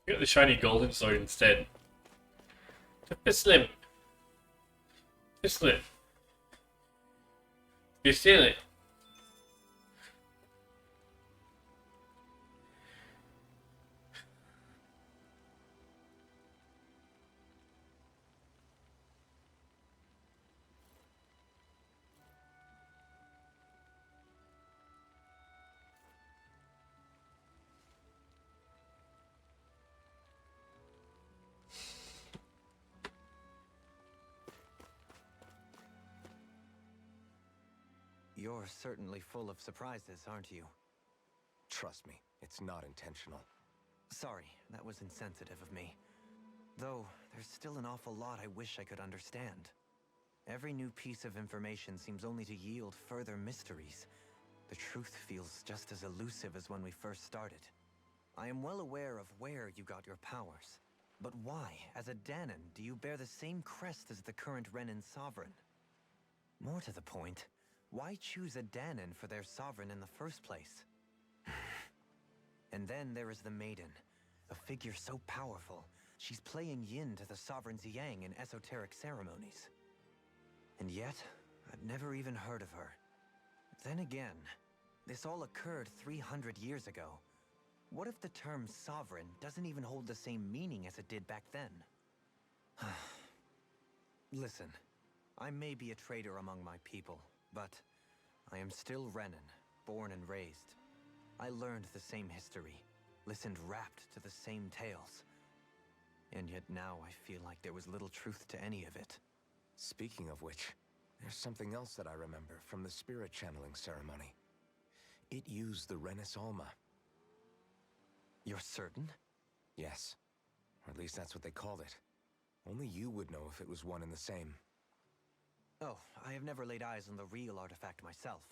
Get the shiny golden sword instead. To Slim. Slim. You steal it. You're certainly full of surprises, aren't you? Trust me, it's not intentional. Sorry, that was insensitive of me. Though, there's still an awful lot I wish I could understand. Every new piece of information seems only to yield further mysteries. The truth feels just as elusive as when we first started. I am well aware of where you got your powers. But why, as a Dahnan, do you bear the same crest as the current Renan sovereign? More to the point, why choose a Dahnan for their sovereign in the first place? And then there is the Maiden, a figure so powerful, she's playing yin to the sovereign's yang in esoteric ceremonies. And yet, I've never even heard of her. Then again, this all occurred 300 years ago. What if the term sovereign doesn't even hold the same meaning as it did back then? Listen, I may be a traitor among my people, but I am still Renan, born and raised. I learned the same history, listened rapt to the same tales. And yet now I feel like there was little truth to any of it. Speaking of which, there's something else that I remember from the spirit channeling ceremony. It used the Renis Alma. You're certain? Yes. Or at least that's what they called it. Only you would know if it was one and the same. Oh, I have never laid eyes on the real artifact myself.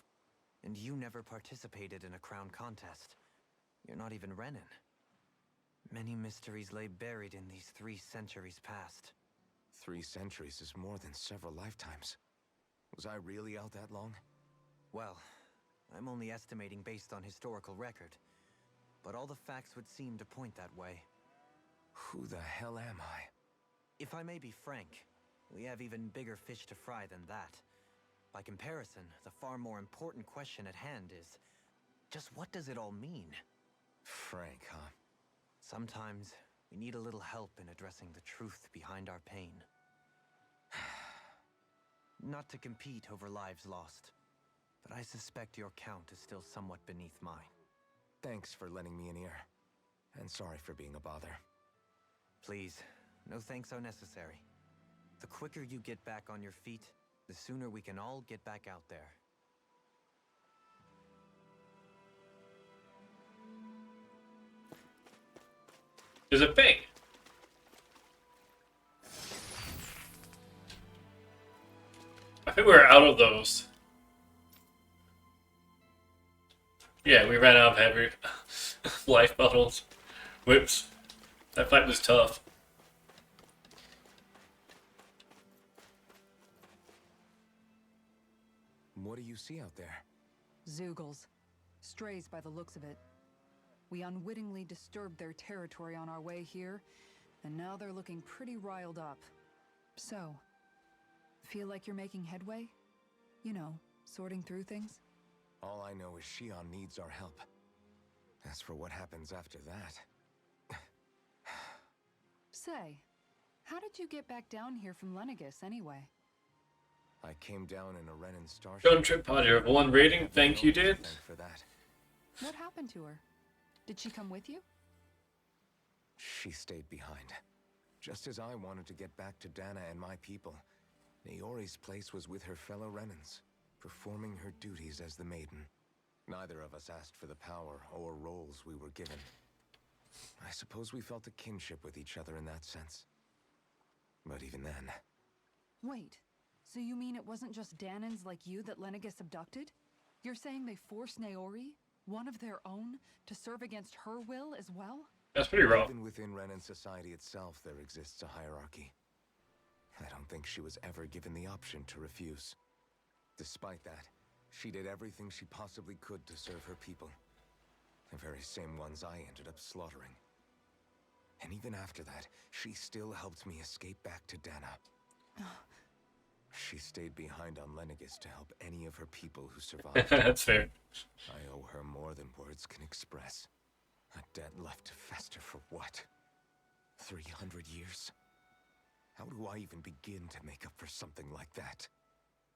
And you never participated in a crown contest. You're not even Renan. Many mysteries lay buried in these 3 centuries past. 3 centuries is more than several lifetimes. Was I really out that long? Well, I'm only estimating based on historical record. But all the facts would seem to point that way. Who the hell am I? If I may be frank, we have even bigger fish to fry than that. By comparison, the far more important question at hand is, just what does it all mean? Frank, huh? Sometimes, we need a little help in addressing the truth behind our pain. Not to compete over lives lost, but I suspect your count is still somewhat beneath mine. Thanks for lending me an ear. And sorry for being a bother. Please, no thanks are necessary. The quicker you get back on your feet, the sooner we can all get back out there. There's a pig. I think we're out of those. Yeah, we ran out of heavy life bottles. Whoops. That fight was tough. What do you see out there? Zeugles. Strays by the looks of it. We unwittingly disturbed their territory on our way here, and now they're looking pretty riled up. So, feel like you're making headway? You know, sorting through things? All I know is Shion needs our help. As for what happens after that... Say, how did you get back down here from Lenegis anyway? I came down in a Renan starship. John Trip Potter, 1 rating. Thank you, dude. Thank for that. What happened to her? Did she come with you? She stayed behind. Just as I wanted to get back to Dana and my people, Naori's place was with her fellow Renans, performing her duties as the Maiden. Neither of us asked for the power or roles we were given. I suppose we felt a kinship with each other in that sense. But even then... Wait, so you mean it wasn't just Dahnans like you that Lenegis abducted? You're saying they forced Naori, one of their own, to serve against her will as well? That's pretty rough. Even within Renan society itself, there exists a hierarchy. I don't think she was ever given the option to refuse. Despite that, she did everything she possibly could to serve her people. The very same ones I ended up slaughtering. And even after that, she still helped me escape back to Dana. She stayed behind on Lenegis to help any of her people who survived. That's fair. I owe her more than words can express. A debt left to fester for what? 300 years? How do I even begin to make up for something like that?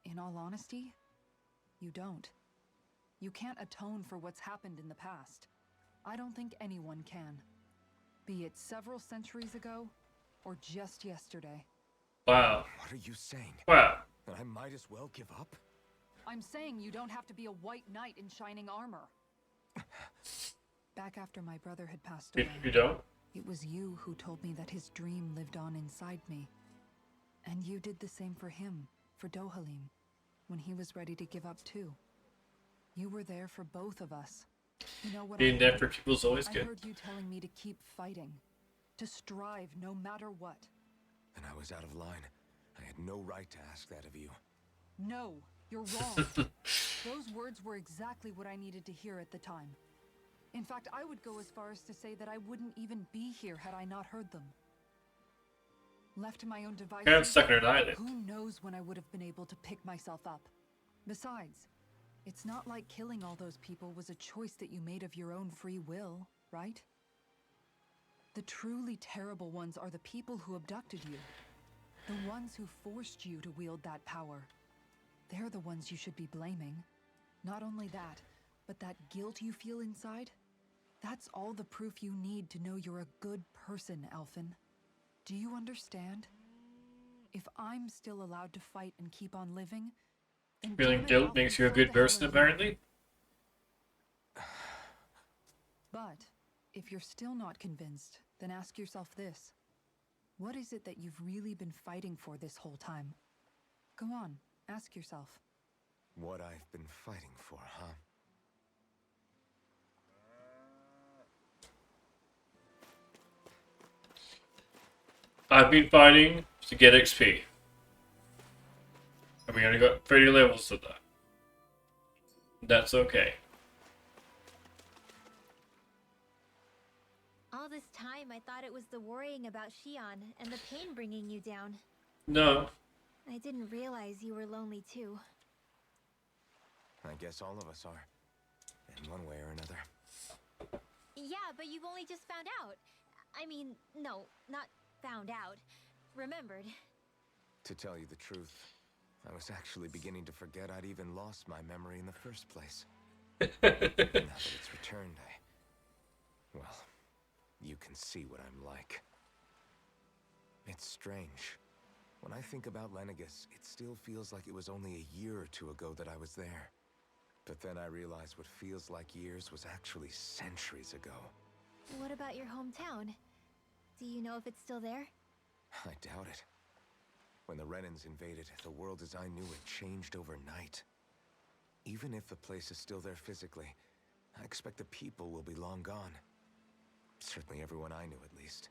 In all honesty, you don't. You can't atone for what's happened in the past. I don't think anyone can. Be it several centuries ago, or just yesterday. Wow. What are you saying? Wow. That I might as well give up? I'm saying you don't have to be a white knight in shining armor. Back after my brother had passed You, away, you don't? it was you who told me that his dream lived on inside me. And you did the same for him, for Dohalim, when he was ready to give up too. You were there for both of us. You know what Being I there heard? for people is always I good. heard you telling me to keep fighting, to strive no matter what. Then I was out of line. I had no right to ask that of you. No, you're wrong. Those words were exactly what I needed to hear at the time. In fact, I would go as far as to say that I wouldn't even be here had I not heard them. Left to my own devices, Parents stuck on an island. who knows when I would have been able to pick myself up. Besides, it's not like killing all those people was a choice that you made of your own free will, right? The truly terrible ones are the people who abducted you. The ones who forced you to wield that power. They're the ones you should be blaming. Not only that, but that guilt you feel inside, that's all the proof you need to know you're a good person, Alphen. Do you understand? If I'm still allowed to fight and keep on living, then Feeling damn it, guilt Alphen, makes you a so good the hell person, am I. apparently. But if you're still not convinced, then ask yourself this. What is it that you've really been fighting for this whole time? Go on, ask yourself. What I've been fighting for, huh? I've been fighting to get XP. And we only got 30 levels of that. That's okay. All this time, I thought it was the worrying about Shion and the pain bringing you down. No. I didn't realize you were lonely too. I guess all of us are. In one way or another. Yeah, but you've only just found out. I mean, no, not found out. Remembered. To tell you the truth, I was actually beginning to forget I'd even lost my memory in the first place. Now that it's returned, well, you can see what I'm like. It's strange. When I think about Lenegis, it still feels like it was only a year or two ago that I was there. But then I realized what feels like years was actually centuries ago. What about your hometown? Do you know if it's still there? I doubt it. When the Renans invaded, the world as I knew it changed overnight. Even if the place is still there physically, I expect the people will be long gone. Certainly everyone I knew, at least.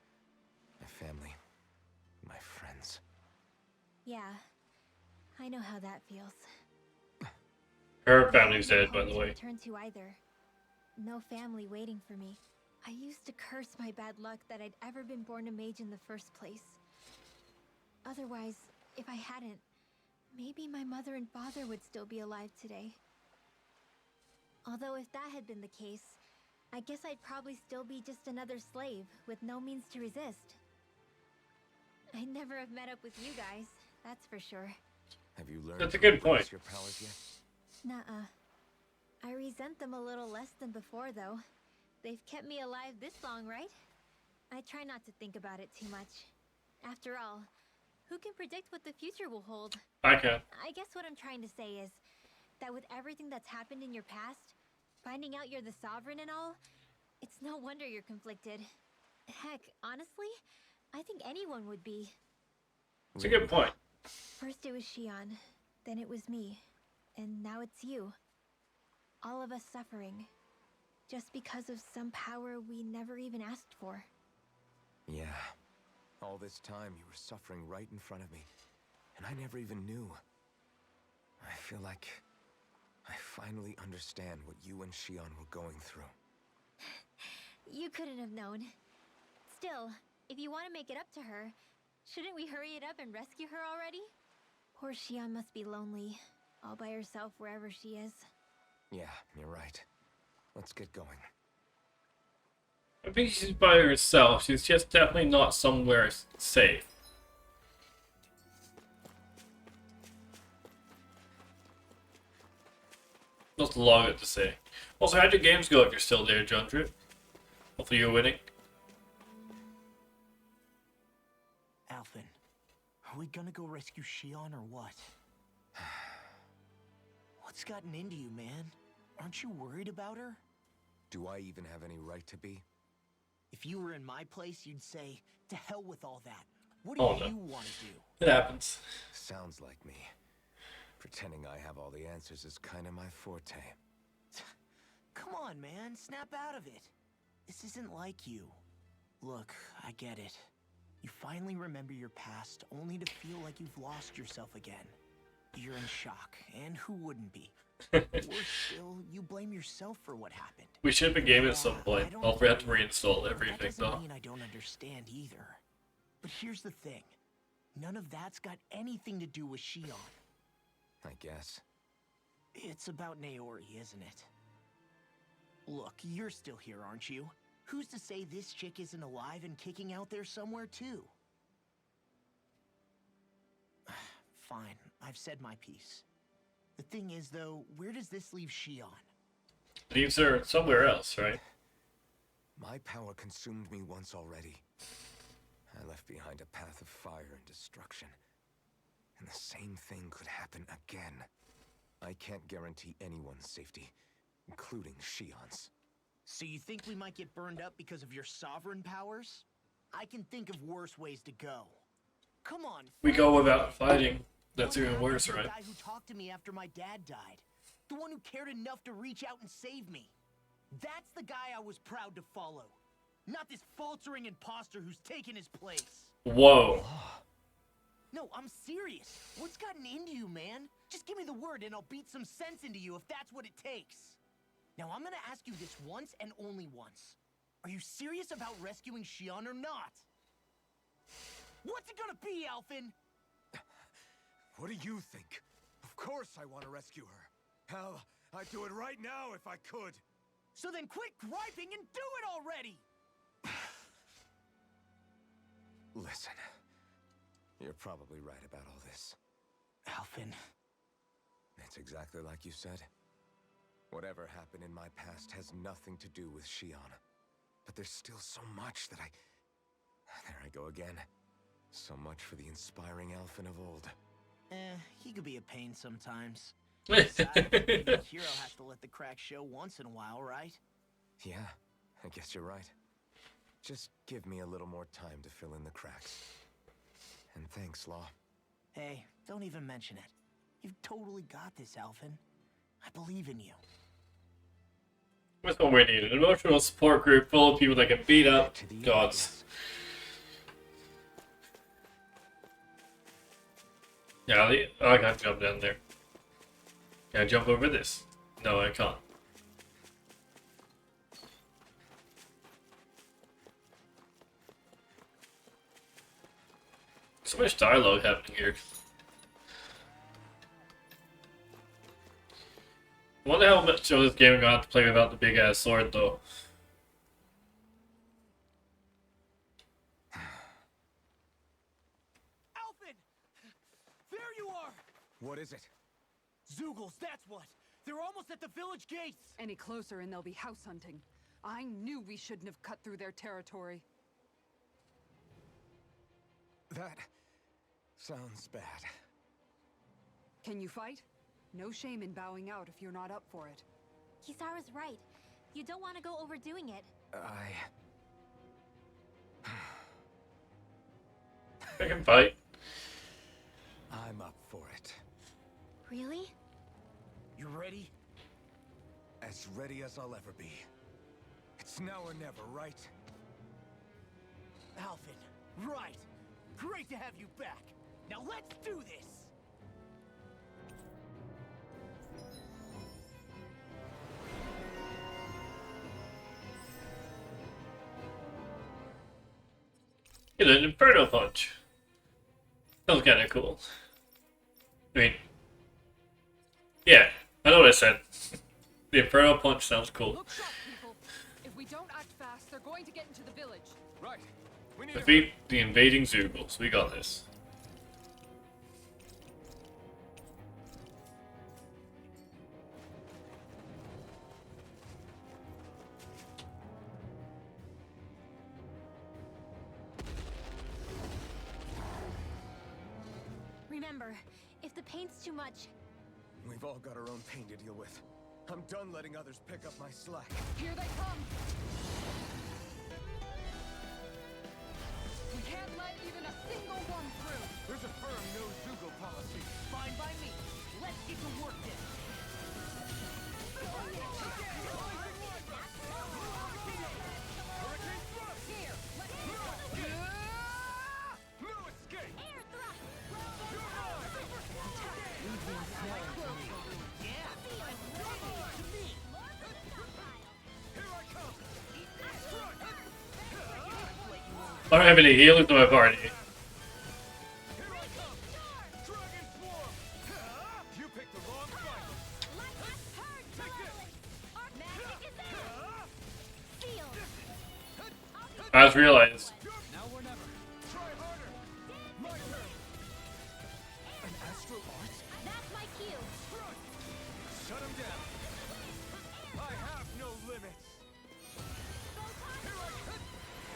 My family, my friends. Yeah, I know how that feels. Her family's I had dead, no by home the to way. return to either. No family waiting for me. I used to curse my bad luck that I'd ever been born a mage in the first place. Otherwise, if I hadn't, maybe my mother and father would still be alive today. Although if that had been the case, I guess I'd probably still be just another slave with no means to resist. I'd never have met up with you guys, that's for sure. Have you learned That's a to good embrace point. your powers yet? Nuh-uh. I resent them a little less than before, though. They've kept me alive this long, right? I try not to think about it too much. After all, who can predict what the future will hold? I can. I guess what I'm trying to say is that with everything that's happened in your past, finding out you're the sovereign and all, it's no wonder you're conflicted. Heck, honestly, I think anyone would be. It's a good point. First it was Shion, then it was me, and now it's you. All of us suffering, just because of some power we never even asked for. Yeah. All this time you were suffering right in front of me, and I never even knew. I feel like I finally understand what you and Shion were going through. You couldn't have known. Still, if you want to make it up to her, shouldn't we hurry it up and rescue her already? Poor Xion must be lonely, all by herself wherever she is. Yeah, you're right. Let's get going. I think she's by herself. She's just definitely not somewhere safe. That's a lot to say. Also, how'd your games go if you're still there, John Drip? Hopefully you're winning. Alphen, are we gonna go rescue Xion or what? What's gotten into you, man? Aren't you worried about her? Do I even have any right to be? If you were in my place, you'd say, to hell with all that. What do Oh, no. you want to do? It happens. Sounds like me. Pretending I have all the answers is kind of my forte. Come on, man. Snap out of it. This isn't like you. Look, I get it. You finally remember your past, only to feel like you've lost yourself again. You're in shock, and who wouldn't be? Or still, you blame yourself for what happened. We ship a game at some Yeah, point. I don't I'll have to blame you. reinstall That everything doesn't though. mean I don't understand either. But here's the thing. None of that's got anything to do with Xion. I guess. It's about Naori, isn't it? Look, you're still here, aren't you? Who's to say this chick isn't alive and kicking out there somewhere, too? Fine, I've said my piece. The thing is, though, where does this leave Xion? Leaves her somewhere else, right? My power consumed me once already. I left behind a path of fire and destruction. And the same thing could happen again. I can't guarantee anyone's safety, including Xion's. So you think we might get burned up because of your sovereign powers? I can think of worse ways to go. Come on. We go without fighting. That's What even happened worse, to the right? guy who talked to me after my dad died. The one who cared enough to reach out and save me. That's the guy I was proud to follow. Not this faltering imposter who's taken his place. Whoa. No, I'm serious. What's gotten into you, man? Just give me the word and I'll beat some sense into you if that's what it takes. Now, I'm gonna ask you this once and only once. Are you serious about rescuing Xion or not? What's it gonna be, Alphen? What do you think? Of course I want to rescue her. Hell, I'd do it right now if I could. So then quit griping and do it already! Listen, you're probably right about all this. Alphen. It's exactly like you said. Whatever happened in my past has nothing to do with Xion. But there's still so much that There I go again. So much for the inspiring Alphen of old. He could be a pain sometimes. Besides, the hero has to let the cracks show once in a while, right? Yeah, I guess you're right. Just give me a little more time to fill in the cracks. And thanks, Law. Hey, don't even mention it. You've totally got this, Alphen. I believe in you. What's what we need? An emotional support group full of people that can beat up To the gods. Yeah, I can't jump down there. Can I jump over this? No, I can't. So much dialogue happening here. I wonder how much of this game I'm gonna have to play without the big ass sword though. Alphen! There you are! What is it? Zeugles, that's what! They're almost at the village gates! Any closer and they'll be house hunting. I knew we shouldn't have cut through their territory. That sounds bad. Can you fight? No shame in bowing out if you're not up for it. Kisara's right. You don't want to go overdoing it. I can fight. I'm up for it. Really? You ready? As ready as I'll ever be. It's now or never, right? Alphen, right! Great to have you back! Now let's do this! You know, an Inferno Punch. That was kind of cool. I mean, yeah, I know what I said. The Inferno Punch sounds cool. Look sharp, people. If we don't act fast, they're going to get into the village. Right. We need Defeat the invading Zoogles. We got this. Remember, if the pain's too much, We've all got our own pain to deal with. I'm done letting others pick up my slack. Here they come. We can't let even a single one through. There's a firm no Zoogle policy. Fine by me. Let's get to work then. Here, let's No escape! air thrust! I don't have any healers in my party. Dragon Swarm! You picked the wrong fight! I just realized. Now or never. Try harder! My turn! An astral art? That's my cue. Shut him down! I have no limits! Here I come!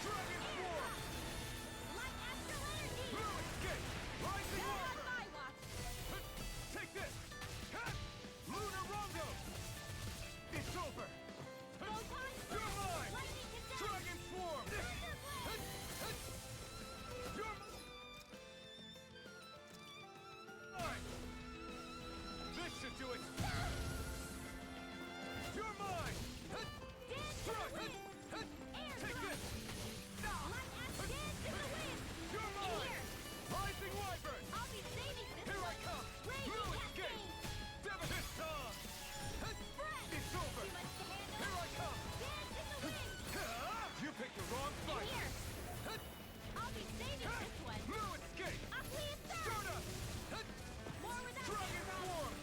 Dragon Swarm! No escape! Rising Wyvern! Take this! Lunar Rondo! It's over! You're mine! Dragon Swarm! You're mine! This should do it! You're mine! Strike! Take this! You're mine! Rising Wyvern! Here I come! No escape! Devastator! It's over! Here I come! You picked the wrong fight! No escape! Soda! Dragon Swarm!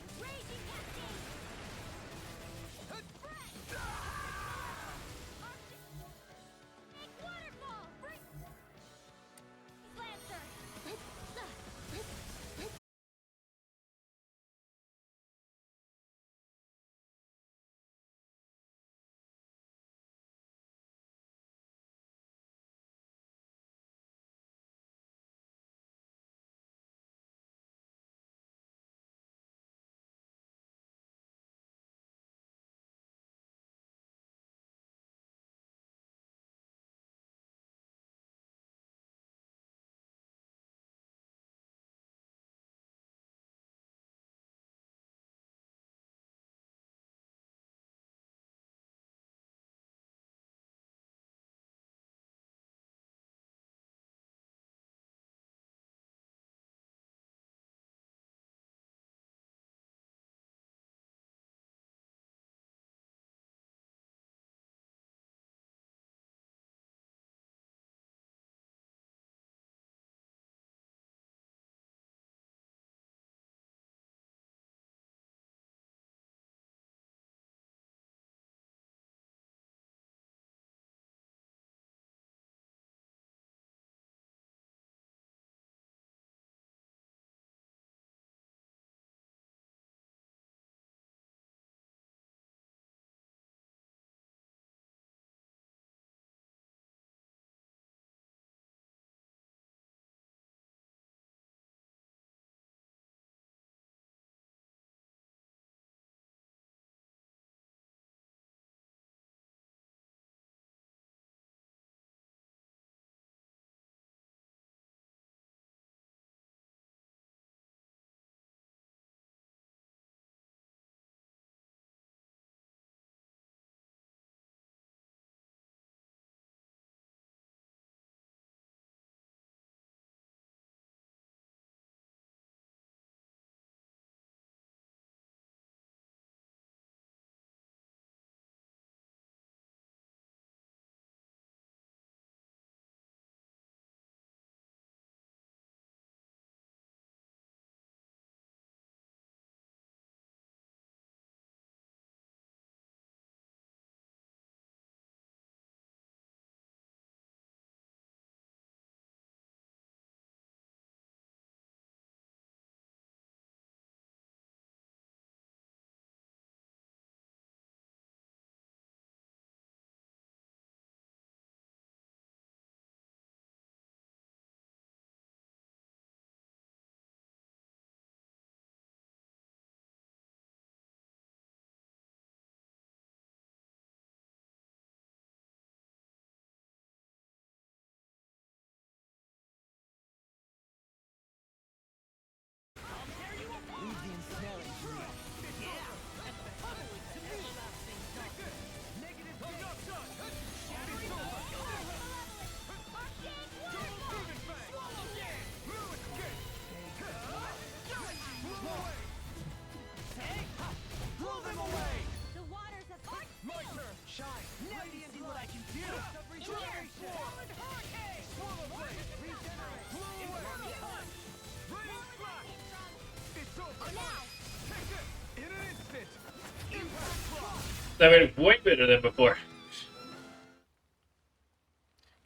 That went way better than before.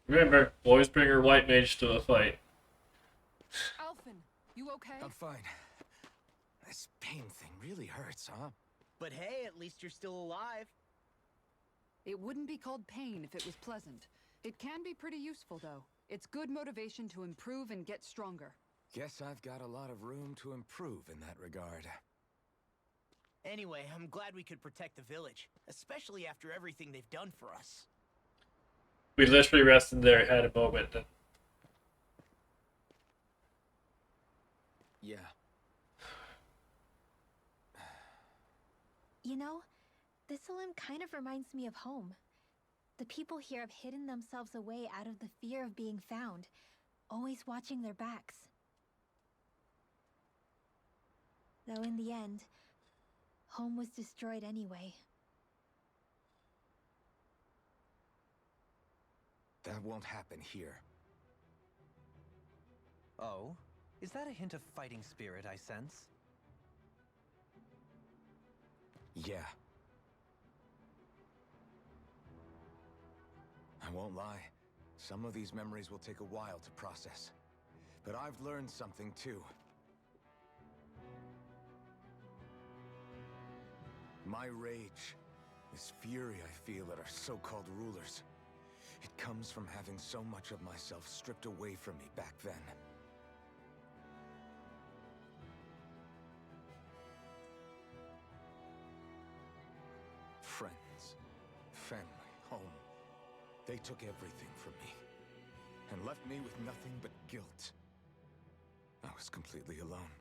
Remember, always bring your white mage to a fight. Alphen, you okay? I'm fine. This pain thing really hurts, huh? But hey, at least you're still alive. It wouldn't be called pain if it was pleasant. It can be pretty useful, though. It's good motivation to improve and get stronger. Guess I've got a lot of room to improve in that regard. Anyway, I'm glad we could protect the village, especially after everything they've done for us. We literally rested there, had a moment. And Yeah. You know, Thistleum kind of reminds me of home. The people here have hidden themselves away out of the fear of being found, always watching their backs. Though in the end, home was destroyed anyway. That won't happen here. Oh? Is that a hint of fighting spirit I sense? Yeah. I won't lie. Some of these memories will take a while to process. But I've learned something too. My rage, this fury I feel at our so-called rulers, it comes from having so much of myself stripped away from me back then. Friends, family, home. They took everything from me and left me with nothing but guilt. I was completely alone.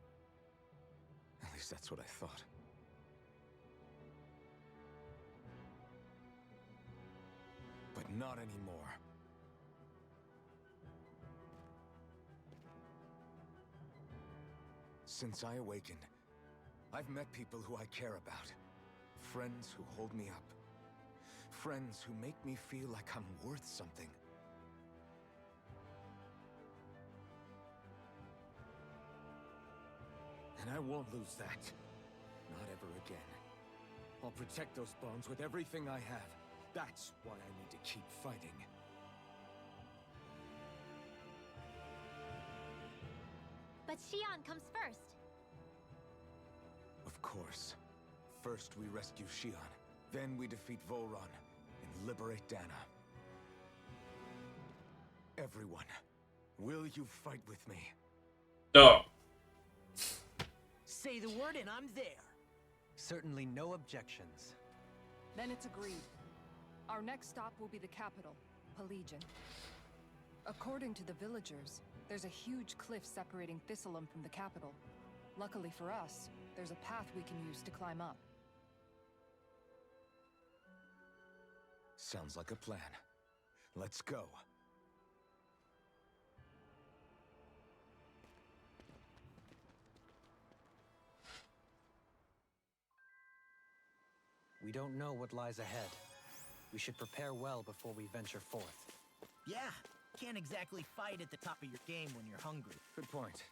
At least that's what I thought. But not anymore. Since I awakened, I've met people who I care about. Friends who hold me up. Friends who make me feel like I'm worth something. And I won't lose that. Not ever again. I'll protect those bonds with everything I have. That's why I need to keep fighting. But Xion comes first. Of course. First we rescue Xion, then we defeat Volron and liberate Dana. Everyone, will you fight with me? no. Say the word and I'm there. Certainly no objections. Then it's agreed. Our next stop will be the capital, Pelegion. According to the villagers, there's a huge cliff separating Thistleum from the capital. Luckily for us, there's a path we can use to climb up. Sounds like a plan. Let's go. We don't know what lies ahead. We should prepare well before we venture forth. Yeah, can't exactly fight at the top of your game when you're hungry. Good point.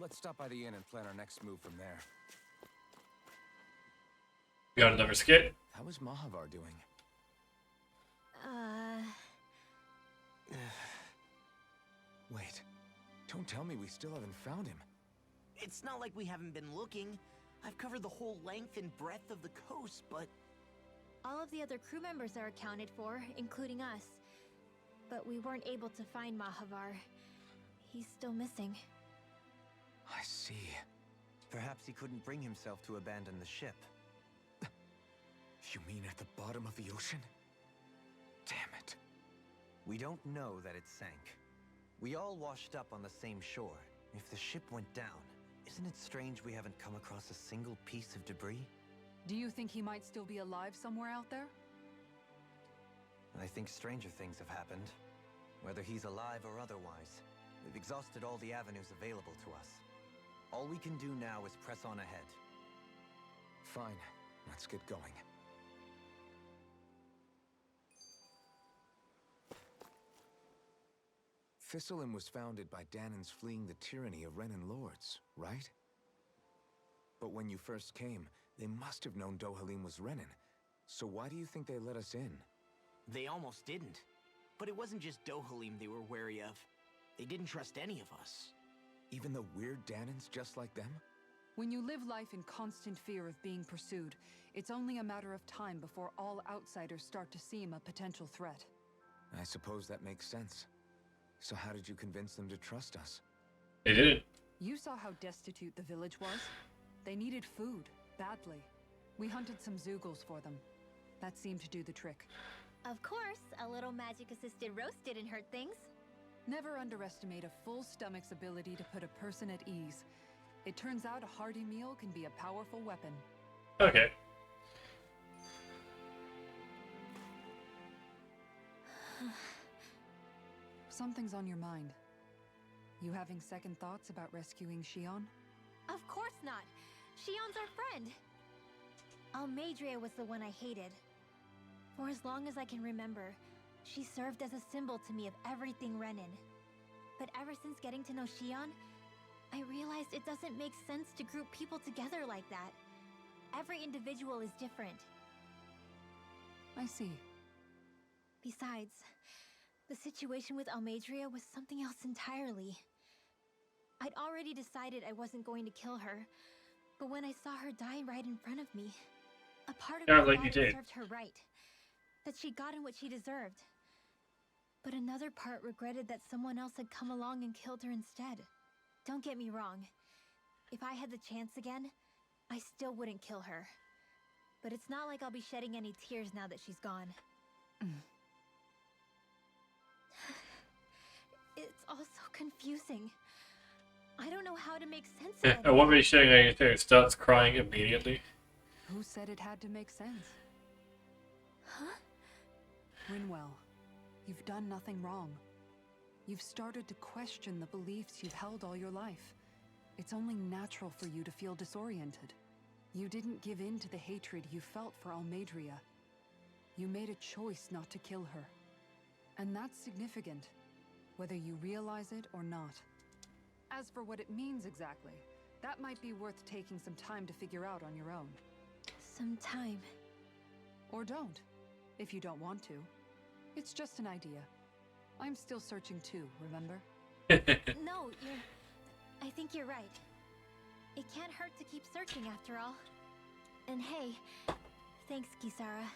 Let's stop by the inn and plan our next move from there. You got another skit? How is Mahavar doing? Wait. Don't tell me we still haven't found him. It's not like we haven't been looking. I've covered the whole length and breadth of the coast, but... All of the other crew members are accounted for, including us. But we weren't able to find Mahavar. He's still missing. I see. Perhaps he couldn't bring himself to abandon the ship. You mean at the bottom of the ocean? Damn it. We don't know that it sank. We all washed up on the same shore. If the ship went down, isn't it strange we haven't come across a single piece of debris? Do you think he might still be alive somewhere out there? I think stranger things have happened. Whether he's alive or otherwise, we've exhausted all the avenues available to us. All we can do now is press on ahead. Fine. Let's get going. Thistleum was founded by Danans fleeing the tyranny of Renan lords, right? But when you first came, they must have known Dohalim was Renan. So why do you think they let us in? They almost didn't. But it wasn't just Dohalim they were wary of. They didn't trust any of us. Even the weird Danans just like them? When you live life in constant fear of being pursued, it's only a matter of time before all outsiders start to seem a potential threat. I suppose that makes sense. So how did you convince them to trust us? They didn't. You saw how destitute the village was? They needed food, badly. We hunted some Zeugles for them. That seemed to do the trick. Of course, a little magic-assisted roast didn't hurt things. Never underestimate a full stomach's ability to put a person at ease. It turns out a hearty meal can be a powerful weapon. Okay. Something's on your mind. You having second thoughts about rescuing Shion? Of course not. Shion's our friend. Almeidrea was the one I hated. For as long as I can remember, she served as a symbol to me of everything Renan. But ever since getting to know Shion, I realized it doesn't make sense to group people together like that. Every individual is different. I see. Besides, the situation with Almeidrea was something else entirely. I'd already decided I wasn't going to kill her, but when I saw her die right in front of me, a part of Yeah, me like thought you it did. served her right. That she'd gotten what she deserved. But another part regretted that someone else had come along and killed her instead. Don't get me wrong. If I had the chance again, I still wouldn't kill her. But it's not like I'll be shedding any tears now that she's gone. It's all so confusing. I don't know how to make sense of it. I won't be showing anything. It starts crying immediately. Who said it had to make sense? Huh? Rinwell, you've done nothing wrong. You've started to question the beliefs you've held all your life. It's only natural for you to feel disoriented. You didn't give in to the hatred you felt for Almeidrea. You made a choice not to kill her. And that's significant, whether you realize it or not. As for what it means exactly, that might be worth taking some time to figure out on your own. Some time. Or don't, if you don't want to. It's just an idea. I'm still searching too, remember? No, I think you're right. It can't hurt to keep searching after all. And hey, thanks, Kisara.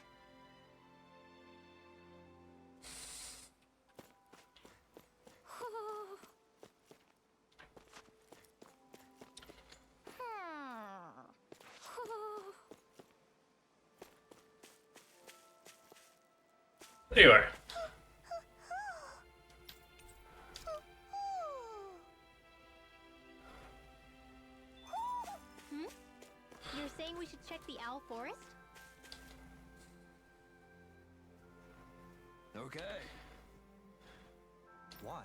There you are. You're saying we should check the Owl Forest? Okay. Why?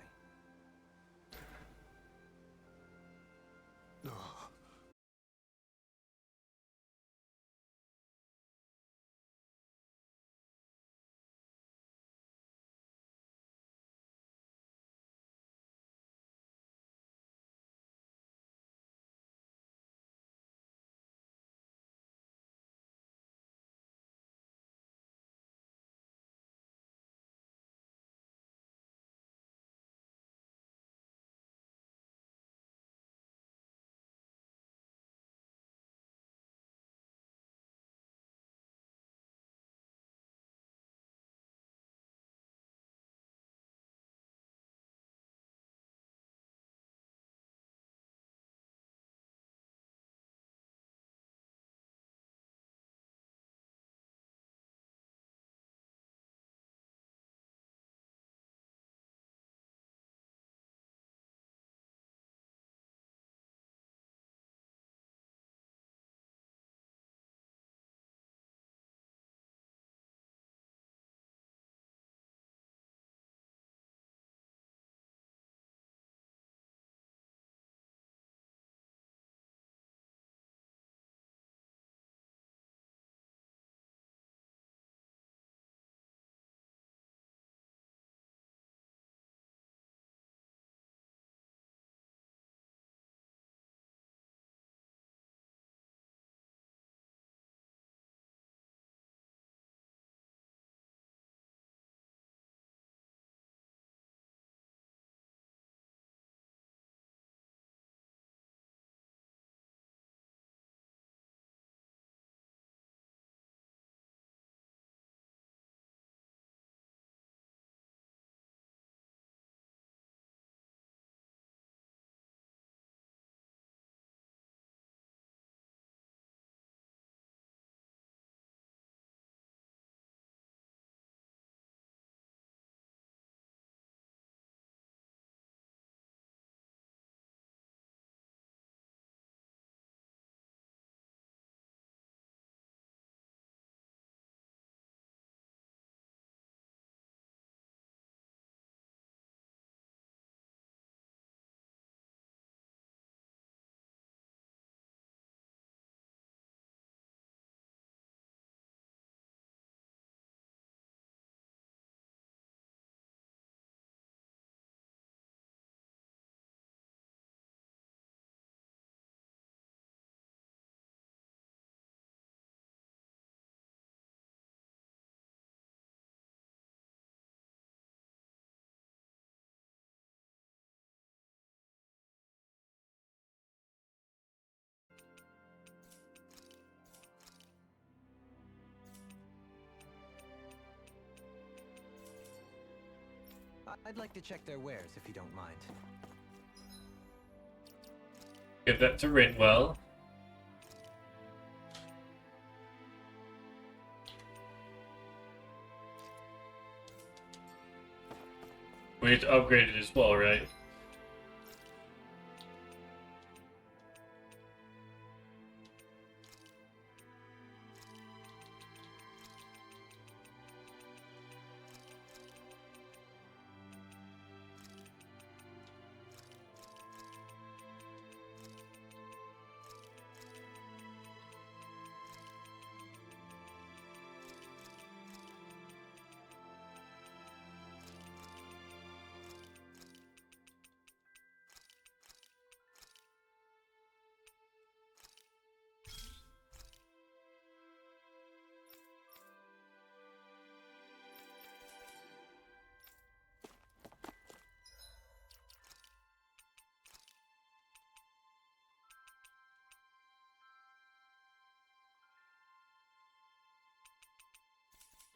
I'd like to check their wares, if you don't mind. Give that to Rinwell. We need to upgrade it as well, right?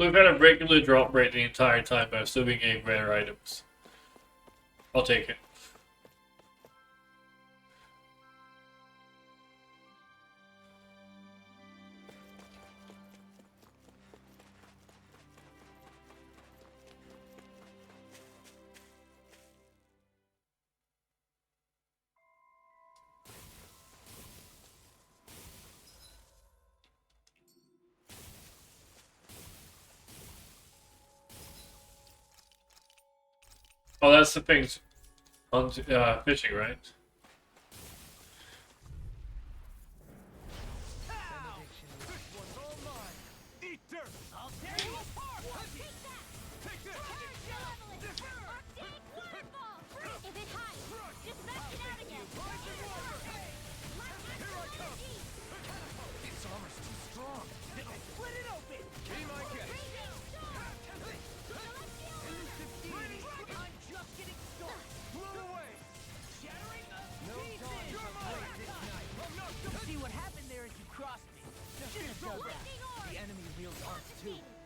We've had a regular drop rate the entire time, but I'm still being getting rare items. I'll take it. Oh, that's the things on fishing, right?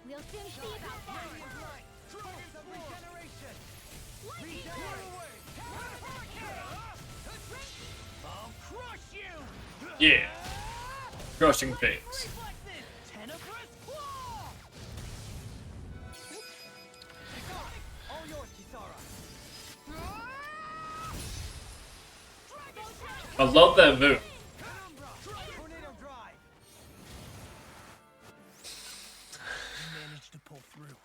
We'll soon see about that. I'll crush you! Yeah. Crushing things. Tenebrous Claw! All yours, Kisara. I love that move. Tornado Drive! You managed to pull through.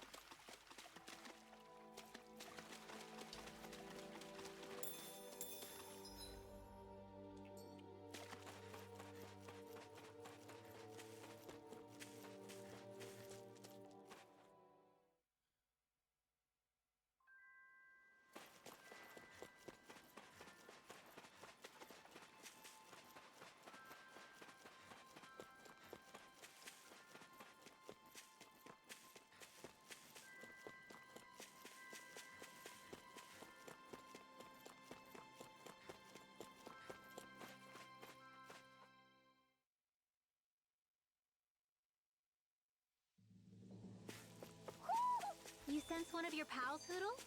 You sense one of your pals, Hoodle?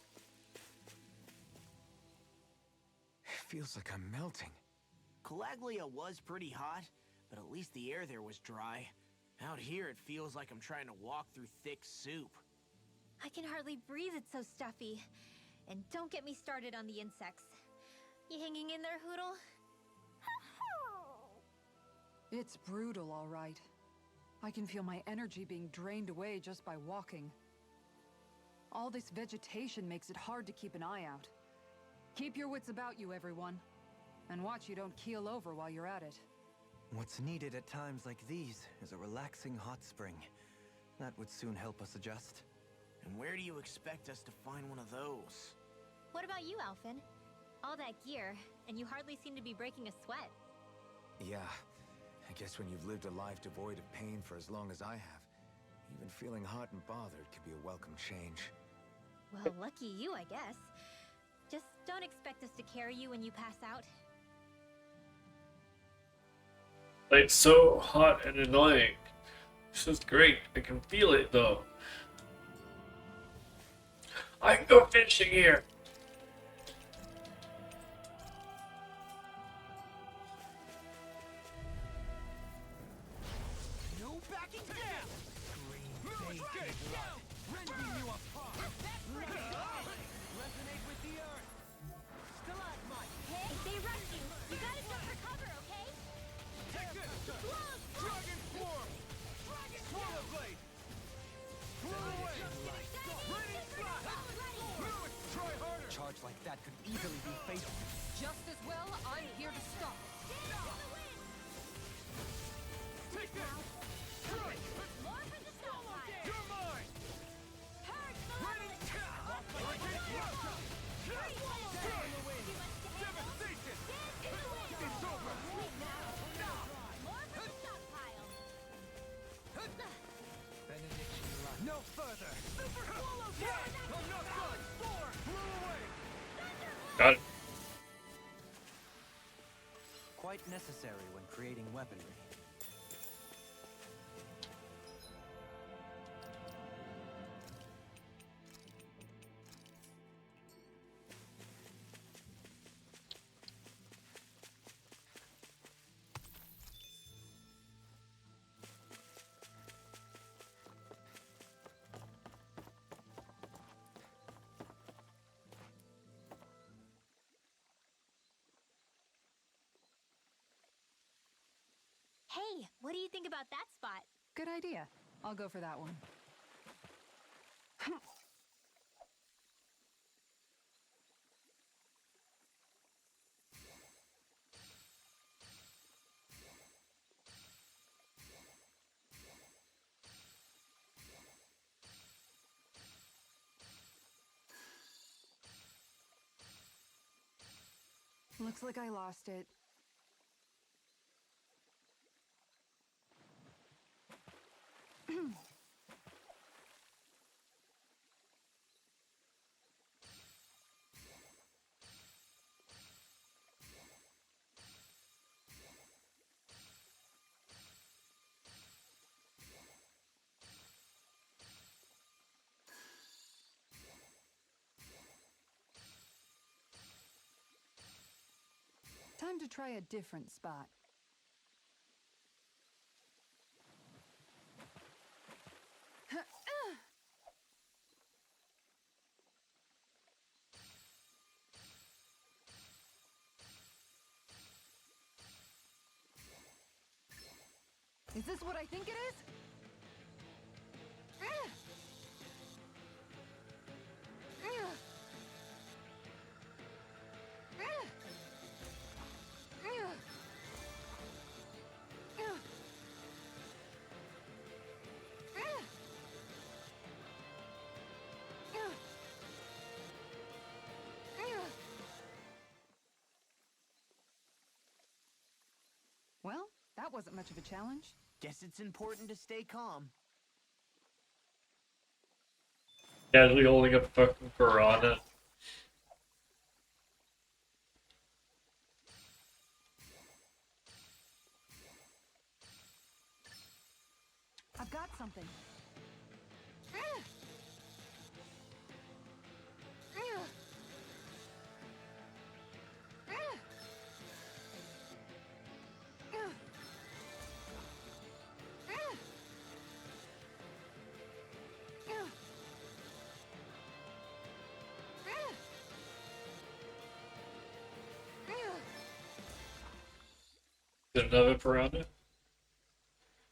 Feels like I'm melting. Calaglia was pretty hot, but at least the air there was dry. Out here, it feels like I'm trying to walk through thick soup. I can hardly breathe, it's so stuffy. And don't get me started on the insects. You hanging in there, Hoodle? It's brutal, all right. I can feel my energy being drained away just by walking. All this vegetation makes it hard to keep an eye out. Keep your wits about you, everyone. And watch you don't keel over while you're at it. What's needed at times like these is a relaxing hot spring. That would soon help us adjust. And where do you expect us to find one of those? What about you, Alphen? All that gear, and you hardly seem to be breaking a sweat. Yeah, I guess when you've lived a life devoid of pain for as long as I have, even feeling hot and bothered could be a welcome change. Well, lucky you, I guess. Just don't expect us to carry you when you pass out. It's so hot and annoying. This is great. I can feel it though. I can go fishing here. No backing down! Green bait blood, rending you apart! Resonate with the earth! Stalagmite! Hey, they rush you. You gotta jump for cover, okay? Take this! Dragon form! Swallow blade! Blow away! Raining blast! Lewis, try harder! Charge like that could easily be fatal. Just as well, I'm here to stop it. Take this! Try! More for the stockpile. You're mine! Hurt the Raining tap! Devastation! It's over! More for the stockpile. Benediction run. No further! Super swallow! I'm not done! Sword! Blew away! Got it. Quite necessary when creating weaponry. Hey, what do you think about that spot? Good idea. I'll go for that one. Looks like I lost it. Time to try a different spot. Is this what I think it is? Well, that wasn't much of a challenge. Guess it's important to stay calm. Casually holding up a fucking piranha. I've got something. Is it another piranha?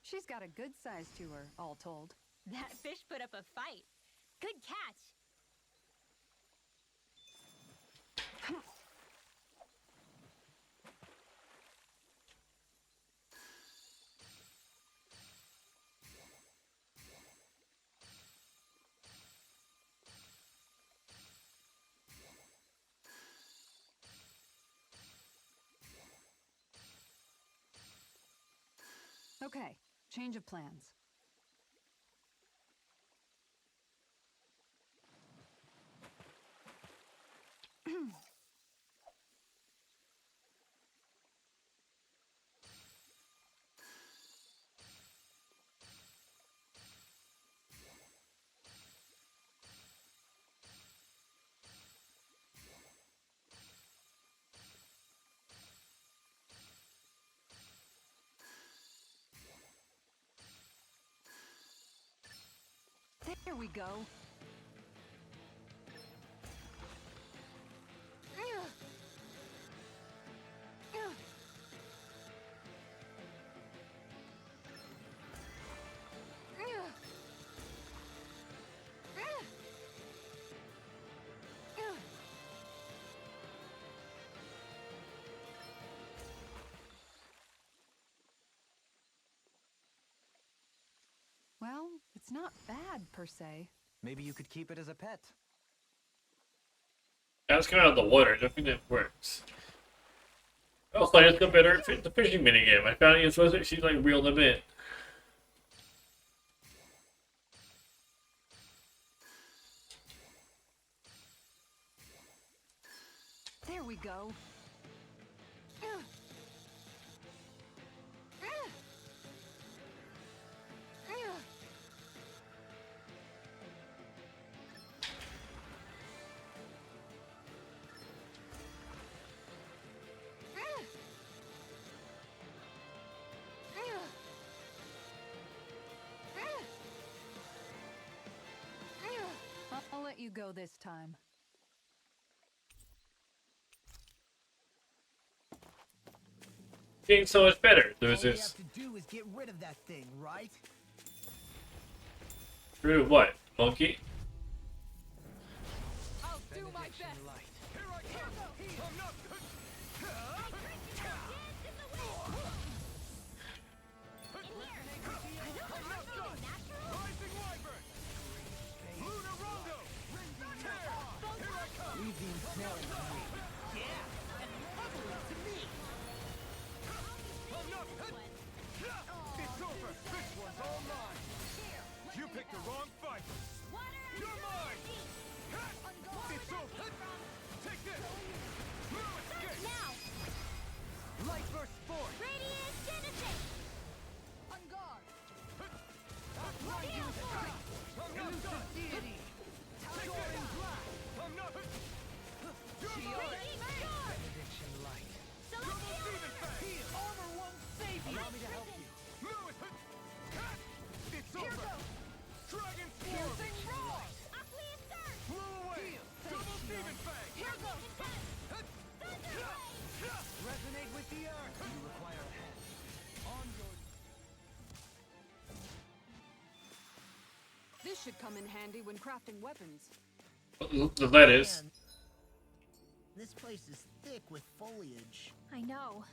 She's got a good size to her, all told. That fish put up a fight. Good catch. Okay, change of plans. Here we go. Well, it's not bad per se. Maybe you could keep it as a pet. That's coming out of the water. I don't think that works. Also, I just got better at the fishing minigame. I found you're supposed to actually like reel them in. There we go. I'll let you go this time. Getting so much better. There's All we this. have to do is get rid of that thing, right? Through what? Monkey? I'll do my best. It's over! This one's all mine! You picked the wrong fight! You're mine! It's over! Take this! Now! Light burst force! Radiant Genesis! On guard. I'm not done! Deity! Soaring blast! I'm not... You're mine! Benediction light. Double demon fang! Armor won't save you! Allow me to help you. Lewis! It's over! Dragon swarm! Aqueous Surge! Blow away! Double demon fang! Resonate with the earth! You require a hand. On your... This should come in handy when crafting weapons. The lettuce. Man, this place is thick with foliage. I know.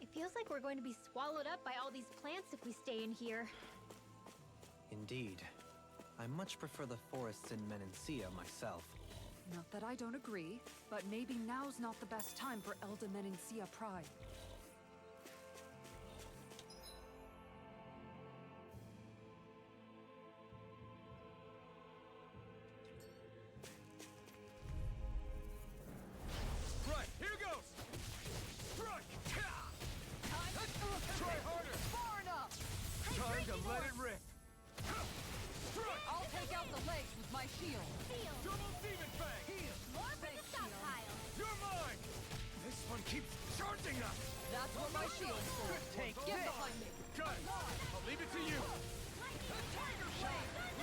It feels like we're going to be swallowed up by all these plants if we stay in here. Indeed. I much prefer the forests in Menancia myself. Not that I don't agree, but maybe now's not the best time for Elda Menancia Pride. Right, here goes! Strike! Try harder! Far enough! Time to let it rip! Strike! I'll take out the legs with my shield. Double demon fang! More for the stockpile! You're mine! This one keeps charging us! That's what my shield's for. Take Get this! behind me. Got it! I'll leave it to you!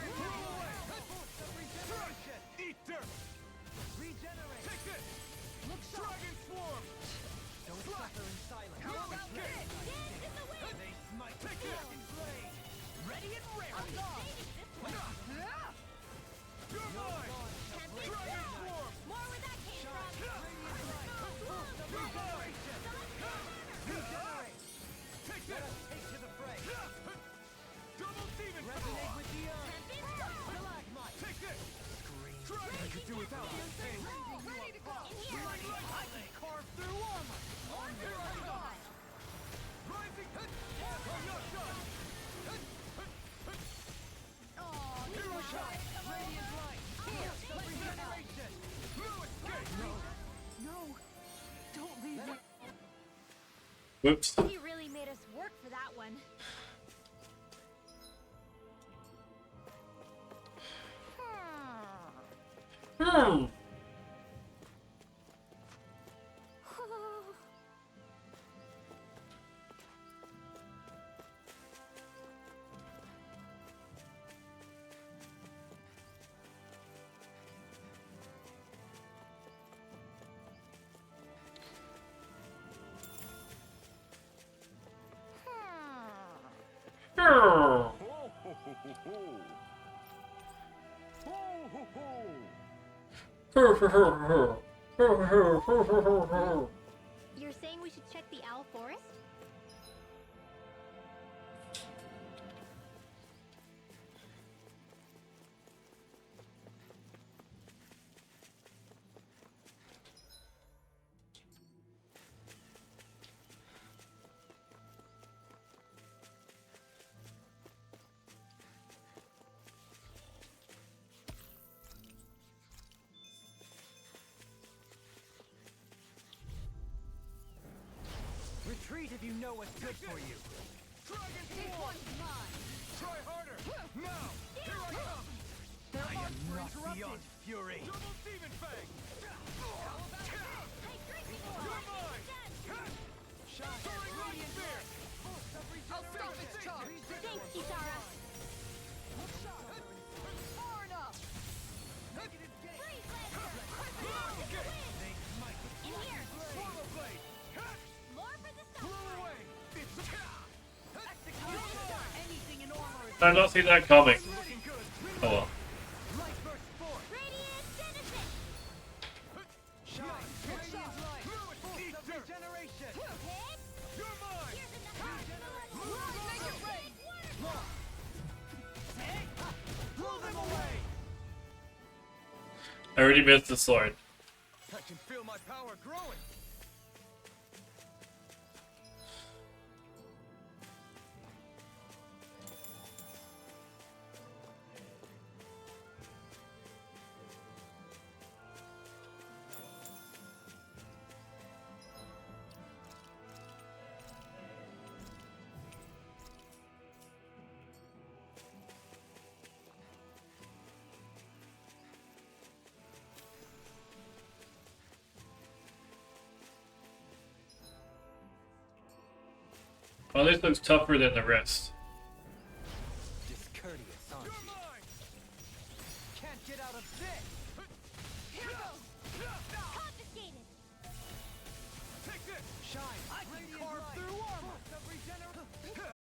Blow away! Strike! Eat dirt! Regenerate! Take this! Look sharp. Dragon swarm! Don't suffer in silence. How about this? They smite. Take this! Blade. Ready and ready. You're mine! Dragon swarm! More where that came from! You're mine! Take this! Take to the fray. Double demon Resonate fang! with the earth. Stalagmite. Take this! Dragon! I could do without this thing! Ready to go. I can carve through armor. Here I go! Rising! I'm not done! Here I come! Radiant light. Regeneration. Lewis, escape! No, don't leave me. Whoops. He really made us work for that one. Hmm. You're saying we should check the Owl Forest? Retreat if you know what's good for you. This one's mine. Try harder. Now, here I come. I am not beyond fury. Double Demon Fang. You're mine. Soaring Radiant Spear. I'll stop its charge. Thanks, Kisara. Far enough. Freeze, In here. Portal Blade. More for the Blow stop. away. It's Anything in armor is I did not see that coming. looking good. Oh well. Light burst forth. Radiant Citizen. Shine. Radiant light. Pulse of regeneration. Hit. You're mine. Here's another. Make it rain. Blow them away. I already missed the sword. I can feel my power growing. Well, this looks tougher than the rest. Discourteous, aren't you? Can't get out of this. Here goes. Confiscated. Take this. Shine. I can carve through armor. Pulse of regeneration.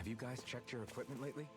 Have you guys checked your equipment lately?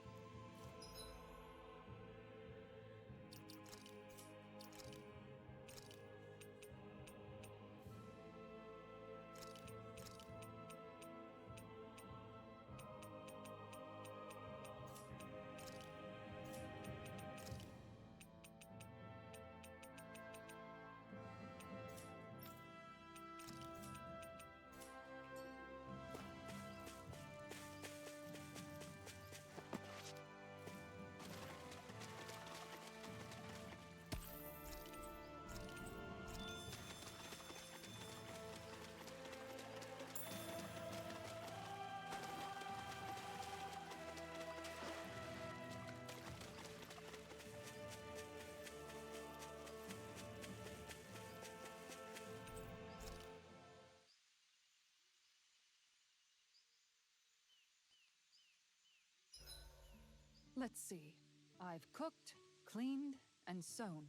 Let's see. I've cooked, cleaned, and sewn.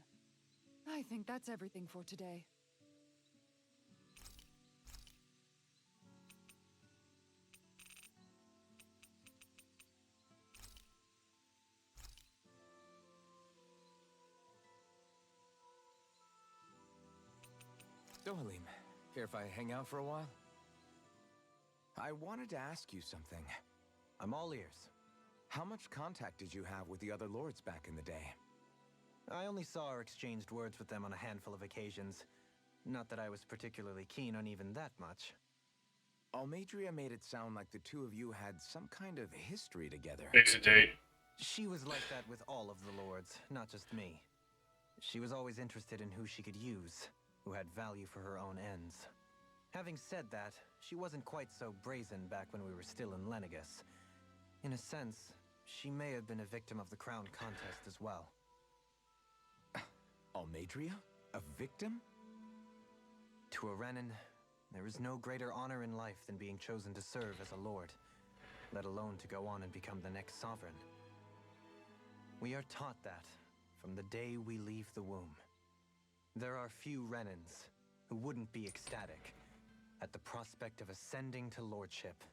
I think that's everything for today. So, Halim, care if I hang out for a while? I wanted to ask you something. I'm all ears. How much contact did you have with the other lords back in the day? I only saw or exchanged words with them on a handful of occasions. Not that I was particularly keen on even that much. Almadria made it sound like the two of you had some kind of history together. Fix it, Tate. She was like that with all of the lords, not just me. She was always interested in who she could use, who had value for her own ends. Having said that, she wasn't quite so brazen back when we were still in Lenegus. In a sense, she may have been a victim of the crown contest as well. Almadria? A victim? To a Renan, there is no greater honor in life than being chosen to serve as a lord, let alone to go on and become the next sovereign. We are taught that from the day we leave the womb. There are few Renans who wouldn't be ecstatic at the prospect of ascending to lordship.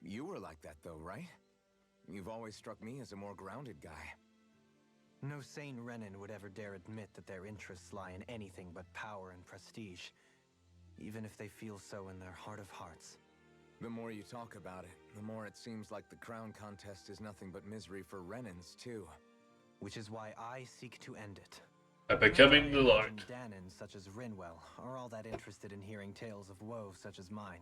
You were like that though, right? You've always struck me as a more grounded guy. No sane Renan would ever dare admit that their interests lie in anything but power and prestige, even if they feel so in their heart of hearts. The more you talk about it, the more it seems like the crown contest is nothing but misery for Renans, too. Which is why I seek to end it. By becoming the Lord. And Danans such as Rinwell are all that interested in hearing tales of woe such as mine.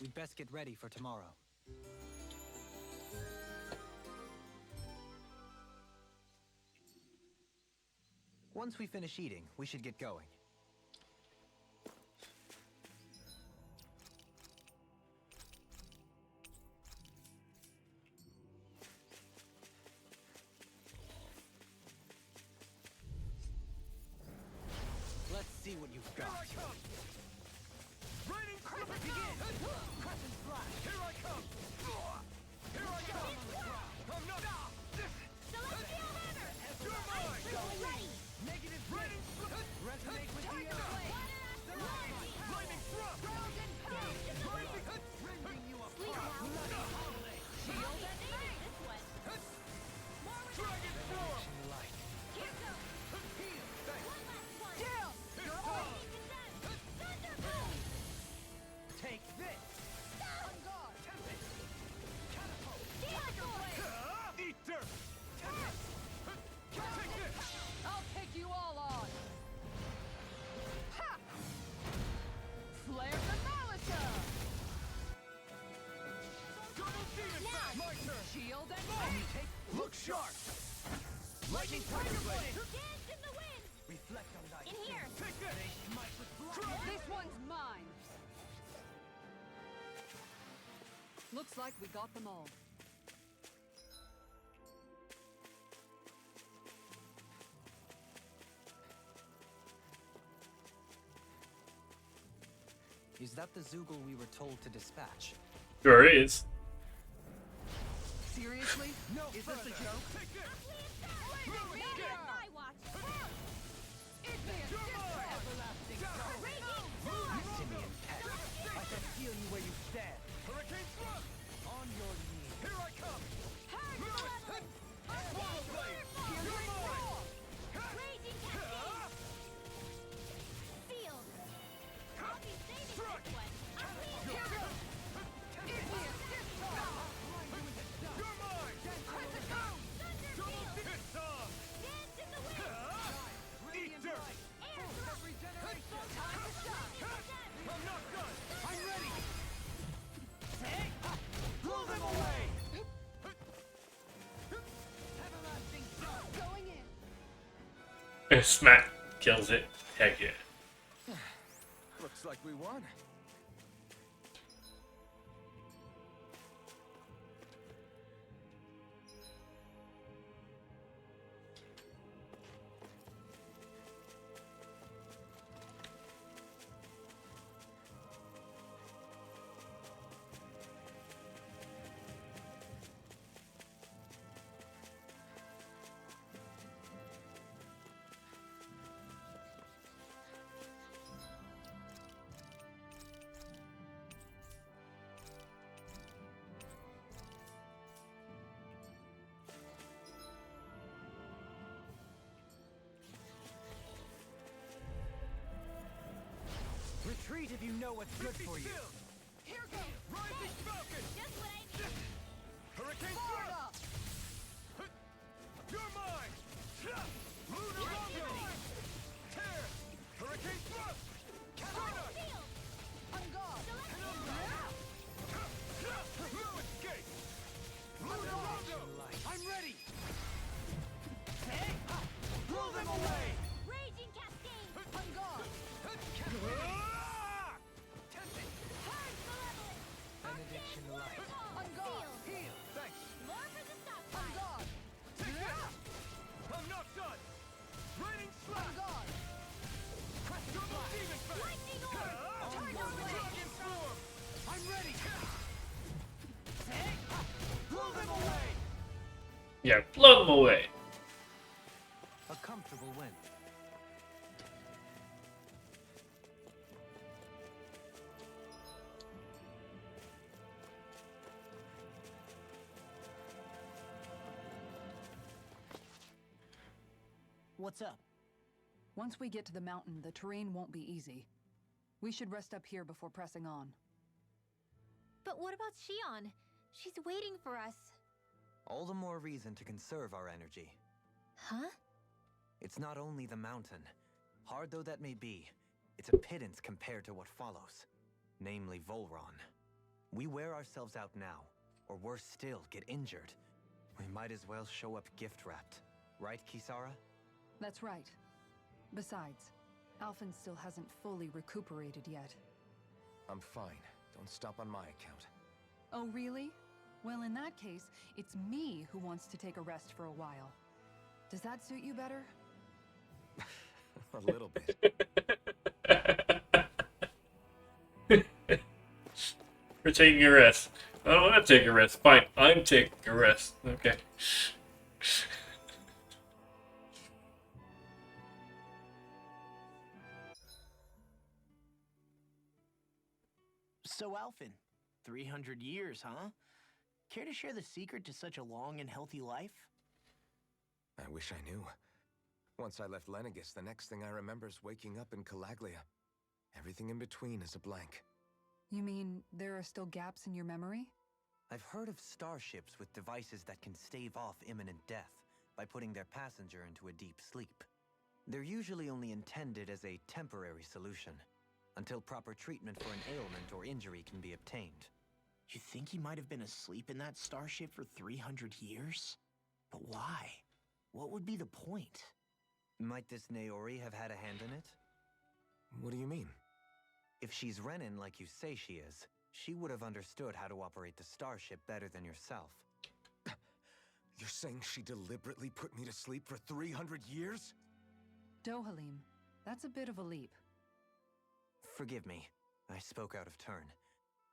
We'd best get ready for tomorrow. Once we finish eating, we should get going. Let's see what you've got. Raining Crescent begin! Crescent flash! Here I come! Here I come! I'm not... Celestial Hammer! You're mine! Ready! Negative raining... Resonate with the Lightning thrust! Rending you apart! Shield and this one! Dragon form! Here goes! Heal! One last one! Down! It's done! Thunderbolt! Take this! On guard! Tempest! Catapult! Eat dirt! Tempest! Take this! I'll take you all on! Ha! Flare the Malika! Double demon back! My turn! Shield and Look sharp! Lightning Tiger Blade! Dance in the wind! Reflect on thy In here! Take this! Smite with blood! This one's mine! Looks like we got them all. Is that the Zoogle we were told to dispatch? Sure is. Seriously? No Is further. this a joke? Take this! Maybe on my watch! Igneous everlasting Raging sword! Simian pet. I can feel you where you stand! Hurricane thrust! Smack kills it. Heck yeah. Looks like we won. Retreat if you know what's good for you. Here goes! Rising Falcon! Just what I need. Hurricane Fire Thrust! up! You're mine! Lunar Rondo! Tear! Hurricane Thrust! Stardust! Field. On guard! No escape! Lunar Rondo! I'm ready! Blow them away! Raging Cascade. On guard! Tempting! Hard malevolent. Benediction light. On guard! Heal! Thanks! More for the On stockpile. guard! Take that! I'm not done! Raining On slap! guard! Double demon fang! Lightning orb. Charge Charge away. Dragon form! I'm ready! Blow them away! Yeah, blow them away. A comfortable win. What's up? Once we get to the mountain, the terrain won't be easy. We should rest up here before pressing on. But what about Shion? She's waiting for us. All the more reason to conserve our energy. Huh? It's not only the mountain. Hard though that may be, it's a pittance compared to what follows. Namely Volron. We wear ourselves out now, or worse still, get injured. We might as well show up gift-wrapped. Right, Kisara? That's right. Besides, Alphen still hasn't fully recuperated yet. I'm fine. Don't stop on my account. Oh, really? Well, in that case, it's me who wants to take a rest for a while. Does that suit you better? A little bit. We're taking a rest. I don't want to take a rest. Fine, I'm taking a rest. Okay. So, Alphen, 300 years, huh? Care to share the secret to such a long and healthy life? I wish I knew. Once I left Lenegis, the next thing I remember is waking up in Calaglia. Everything in between is a blank. You mean there are still gaps in your memory? I've heard of starships with devices that can stave off imminent death by putting their passenger into a deep sleep. They're usually only intended as a temporary solution, until proper treatment for an ailment or injury can be obtained. You think he might have been asleep in that starship for 300 years? But why? What would be the point? Might this Naori have had a hand in it? What do you mean? If she's Renin like you say she is, she would have understood how to operate the starship better than yourself. You're saying she deliberately put me to sleep for 300 years? Dohalim, that's a bit of a leap. Forgive me. I spoke out of turn.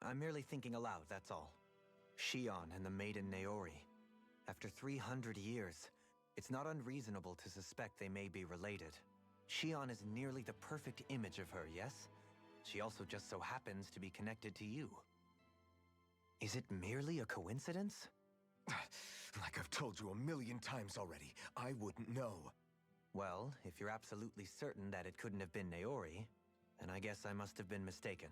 I'm merely thinking aloud, that's all. Shion and the maiden Naori. After 300 years, it's not unreasonable to suspect they may be related. Shion is nearly the perfect image of her, yes? She also just so happens to be connected to you. Is it merely a coincidence? Like I've told you a million times already, I wouldn't know. Well, if you're absolutely certain that it couldn't have been Naori, then I guess I must have been mistaken.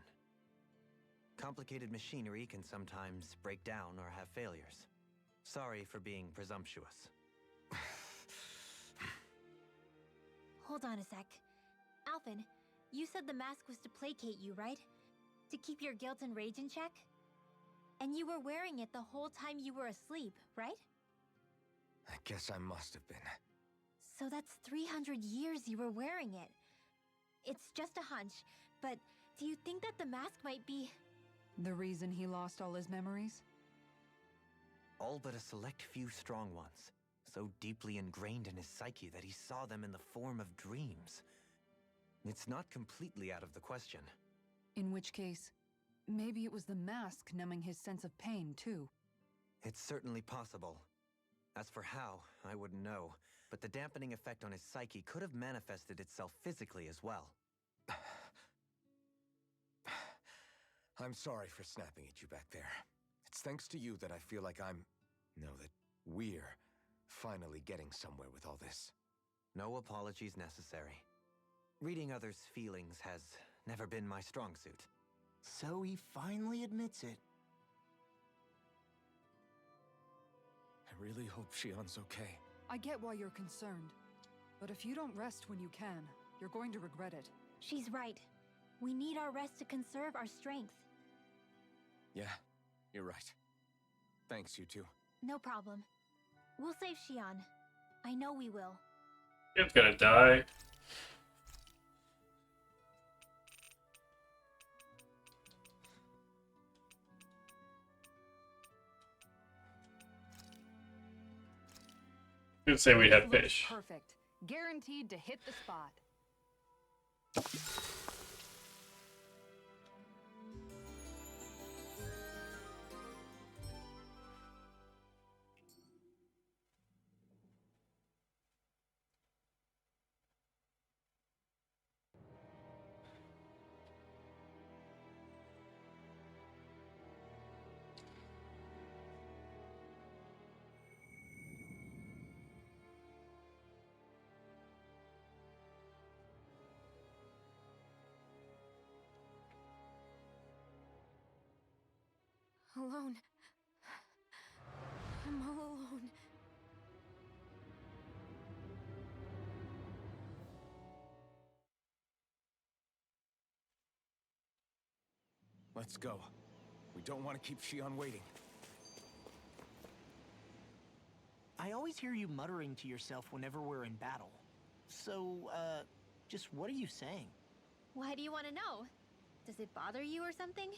Complicated machinery can sometimes break down or have failures. Sorry for being presumptuous. Hold on a sec. Alphen, you said the mask was to placate you, right? To keep your guilt and rage in check? And you were wearing it the whole time you were asleep, right? I guess I must have been. So that's 300 years you were wearing it. It's just a hunch, but do you think that the mask might be... The reason he lost all his memories? All but a select few strong ones, so deeply ingrained in his psyche that he saw them in the form of dreams. It's not completely out of the question. In which case, maybe it was the mask numbing his sense of pain, too. It's certainly possible. As for how, I wouldn't know, but the dampening effect on his psyche could have manifested itself physically as well. I'm sorry for snapping at you back there. It's thanks to you that I feel like that we're finally getting somewhere with all this. No apologies necessary. Reading others' feelings has never been my strong suit. So he finally admits it. I really hope Shion's okay. I get why you're concerned. But if you don't rest when you can, you're going to regret it. She's right. We need our rest to conserve our strength. Yeah, you're right. Thanks, you two. No problem. We'll save Shion. I know we will. It's gonna die. You'd say we had This looks fish. Perfect. Guaranteed to hit the spot. Alone. I'm all alone. Let's go. We don't want to keep Shion waiting. I always hear you muttering to yourself whenever we're in battle. So, just what are you saying? Why do you want to know? Does it bother you or something?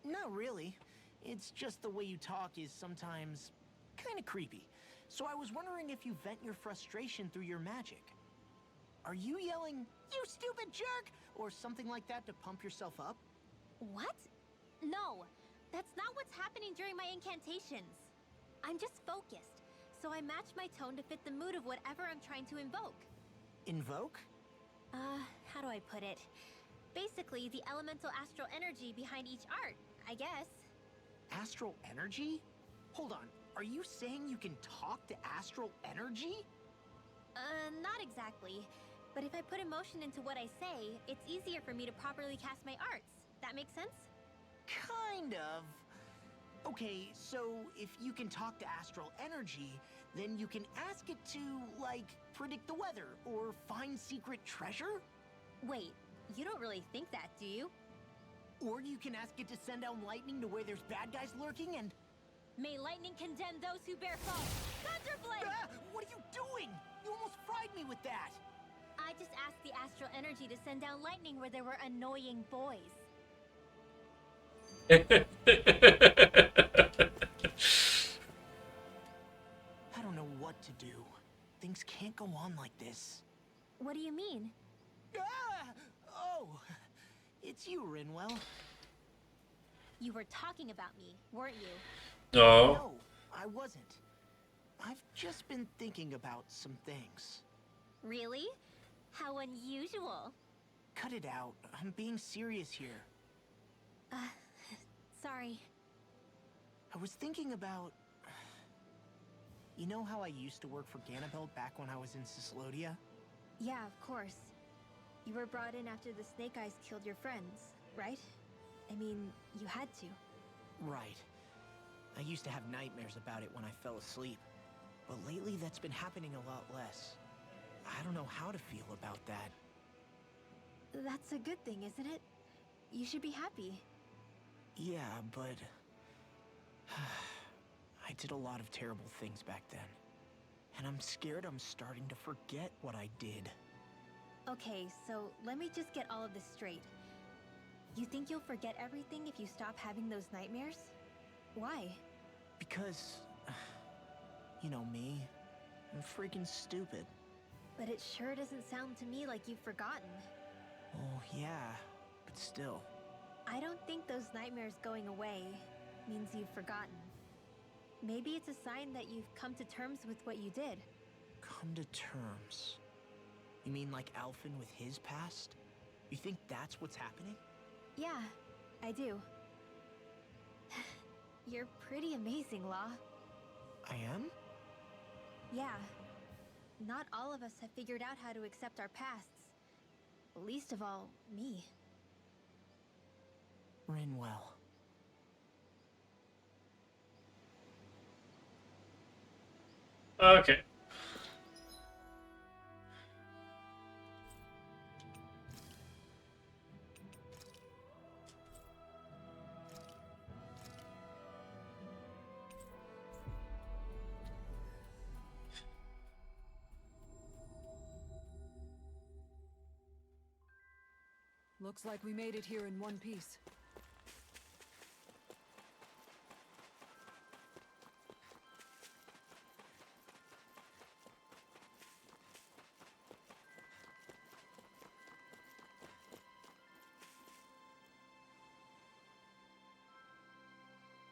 Not really. It's just the way you talk is sometimes kind of creepy. So I was wondering if you vent your frustration through your magic. Are you yelling, "You stupid jerk," or something like that to pump yourself up? What? No, that's not what's happening during my incantations. I'm just focused, so I match my tone to fit the mood of whatever I'm trying to invoke. Invoke? How do I put it? Basically, the elemental astral energy behind each art, I guess. Astral energy? Hold on, are you saying you can talk to astral energy? Not exactly. But if I put emotion into what I say, it's easier for me to properly cast my arts. That makes sense? Kind of. Okay, so if you can talk to astral energy, then you can ask it to, like, predict the weather or find secret treasure? Wait, you don't really think that, do you? Or you can ask it to send down lightning to where there's bad guys lurking and... May lightning condemn those who bear false! Thunderblade! Ah! What are you doing? You almost fried me with that! I just asked the astral energy to send down lightning where there were annoying boys. I don't know what to do. Things can't go on like this. What do you mean? Ah! Oh! It's you, Rinwell. You were talking about me, weren't you? No. No, I wasn't. I've just been thinking about some things. Really? How unusual. Cut it out. I'm being serious here. Sorry. I was thinking about... You know how I used to work for Ganabelt back when I was in Cyslodia? Yeah, of course. You were brought in after the Snake Eyes killed your friends, right? I mean, you had to. Right. I used to have nightmares about it when I fell asleep. But lately that's been happening a lot less. I don't know how to feel about that. That's a good thing, isn't it? You should be happy. Yeah, but... I did a lot of terrible things back then. and I'm scared I'm starting to forget what I did. Okay, so let me just get all of this straight. You think you'll forget everything if you stop having those nightmares? Why? Because, you know me, I'm freaking stupid. But it sure doesn't sound to me like you've forgotten. Oh, yeah, but still. I don't think those nightmares going away means you've forgotten. Maybe it's a sign that you've come to terms with what you did. Come to terms? You mean like Alphen with his past? You think that's what's happening? Yeah, I do. You're pretty amazing, Law. I am? Yeah. Not all of us have figured out how to accept our pasts. Least of all, me. Rinwell. Okay. Looks like we made it here in one piece.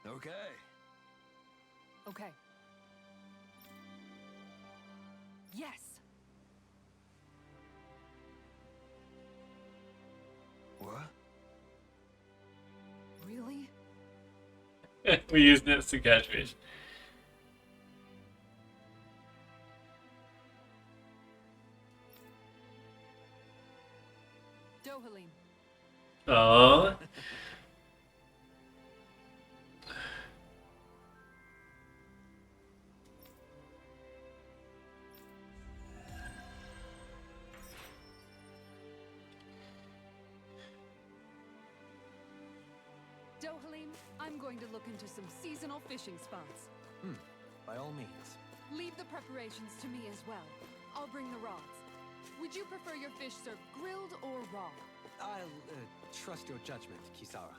Okay. Okay. Yes! What? Really? We use nets to catch fish. Dohalim. Oh. Dohalim, I'm going to look into some seasonal fishing spots. By all means. Leave the preparations to me as well. I'll bring the rods. Would you prefer your fish served grilled or raw? I'll trust your judgment, Kisara.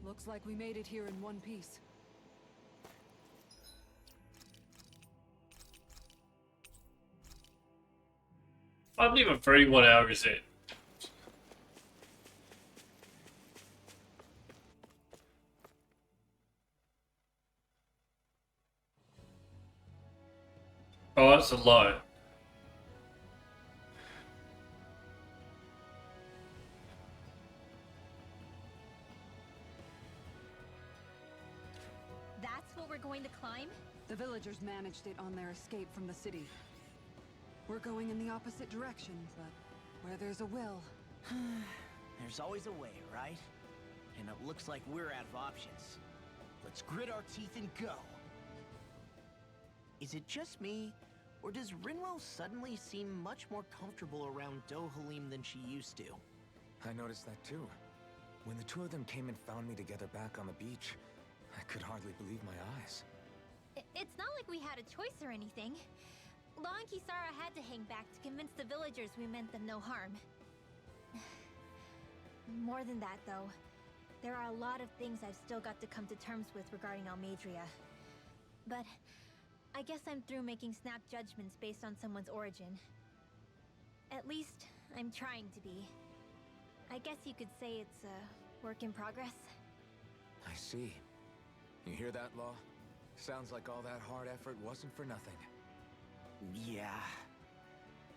Looks like we made it here in one piece. I'm even 31 hours in. Oh, that's a lot. That's what we're going to climb? The villagers managed it on their escape from the city. We're going in the opposite direction, but where there's a will... There's always a way, right? And it looks like we're out of options. Let's grit our teeth and go. Is it just me, or does Rinwell suddenly seem much more comfortable around Dohalim than she used to? I noticed that too. When the two of them came and found me together back on the beach, I could hardly believe my eyes. It's not like we had a choice or anything. Law and Kisara had to hang back to convince the villagers we meant them no harm. More than that, though, there are a lot of things I've still got to come to terms with regarding Almeidrea. But I guess I'm through making snap judgments based on someone's origin. At least, I'm trying to be. I guess you could say it's a work in progress. I see. You hear that, Law? Sounds like all that hard effort wasn't for nothing. Yeah.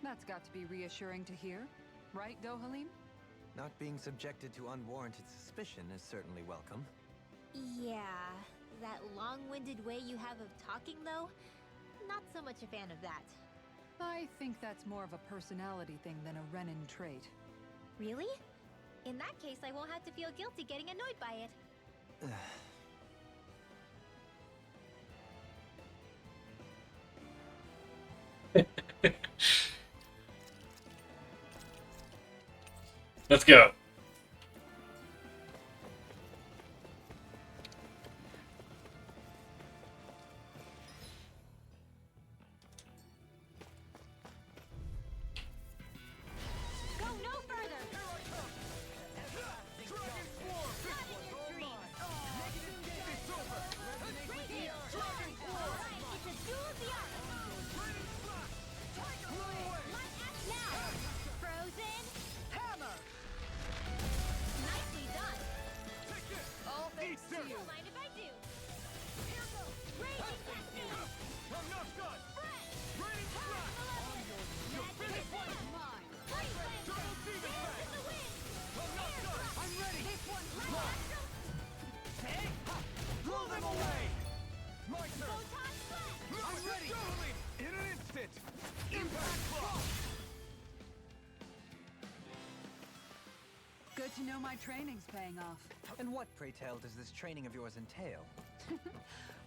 That's got to be reassuring to hear. Right, Dohalim? Not being subjected to unwarranted suspicion is certainly welcome. Yeah, that long-winded way you have of talking, though, not so much a fan of that. I think that's more of a personality thing than a Renin trait. Really? In that case, I won't have to feel guilty getting annoyed by it. Let's go. Go no further! It's a duel of the now! Frozen! Hammer! Nicely done! All thanks to you. Don't mind if I do! Raging Cascade! I'm not done! Raining This one's mine. I'm ready! This one's mine. Blow them away! My turn! I'm ready! In an instant! Impact block! Good to know my training's paying off. And what, pray tell, does this training of yours entail?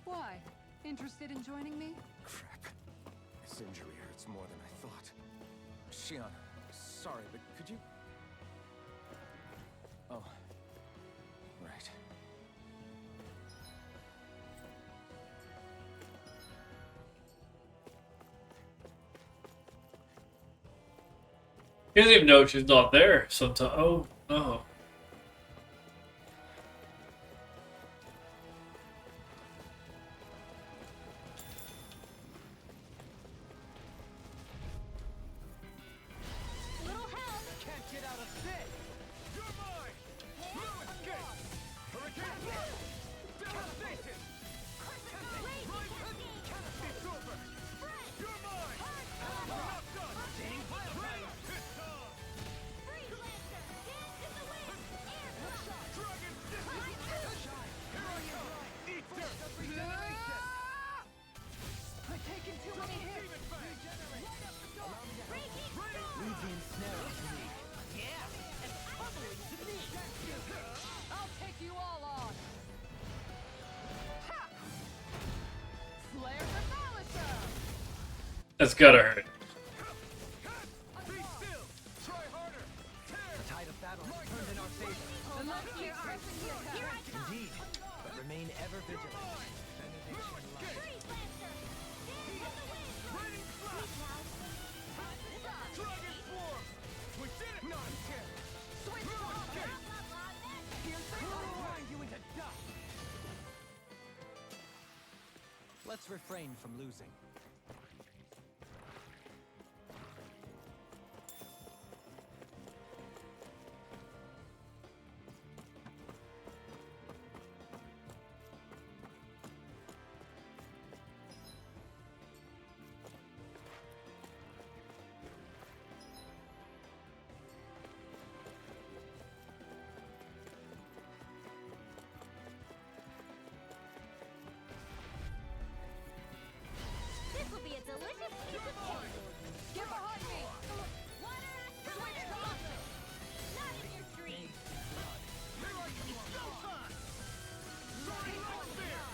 Why? Interested in joining me? Crap. This injury hurts more than I thought. Shion, sorry, but could you... Oh. Right. He doesn't even know she's not there sometimes. Oh, no. Little help! Can't get out of this! You're mine! No escape! Hurricane Blast! Devastation! It's over! You're mine! I'm not done! Ready! It's on! Freeze Lancer! Dance in the wind! Air Blast! Dragon Distance! Here I come! Eat dirt! I've taken too many hits. Demon Fang! I'll take you all on. Ha! Flare the Malisa! That's gotta hurt. Be still! Try harder! The tide of battle has turned in our favor. Then let's keep pressing the attack. Here I come! Indeed. But remain ever vigilant. Benediction lies. Freeze Lancer! Dance in the wind! Raining Blast! Dragon Swarm! We did it! Not again! Switch No off. escape! I'll grind you into dust! Let's refrain from losing. This will be a delicious piece of cake! Get behind me. Water Astrology! Not in your dreams! Here I come! So fast! Sorry, Lord Bear!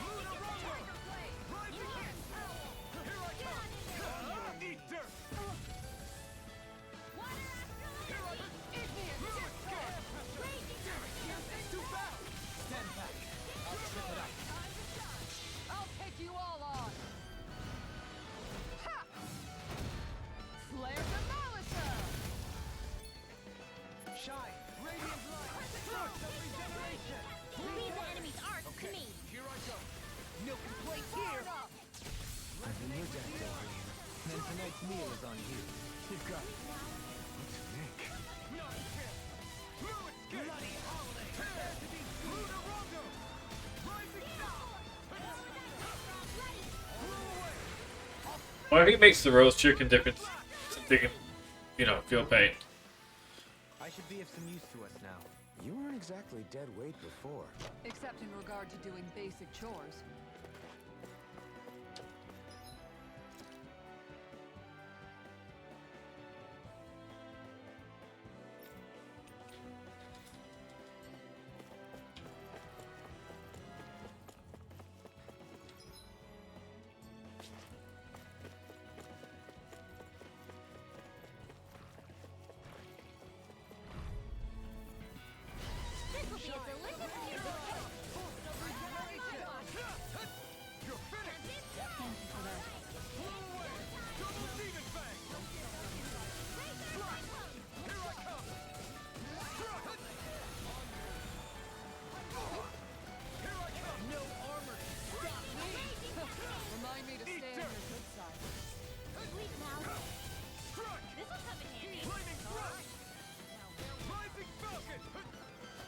Luna Rondo! Rising Wind! Here I come! Eat dirt! Water Here I Astrology! No escape! Too fast! Stand back. I'll trip it up. I'll take you all on. Ha! Flare the Malisa! Shine! Radiant light! Source of regeneration! Leave the enemy's arc to me! Here I go! Milk and plate here! I'm in your debt, Dory. Then tonight's meal is on you. You've got... What's Nick? Not again! No escape! Bloody holiday! Prepare to be Luna Rondo! Rising sun! Blow away! What if he makes the roast chicken difference so they can, you know, feel pain? I should be of some use to us now. You weren't exactly dead weight before. Except in regard to doing basic chores.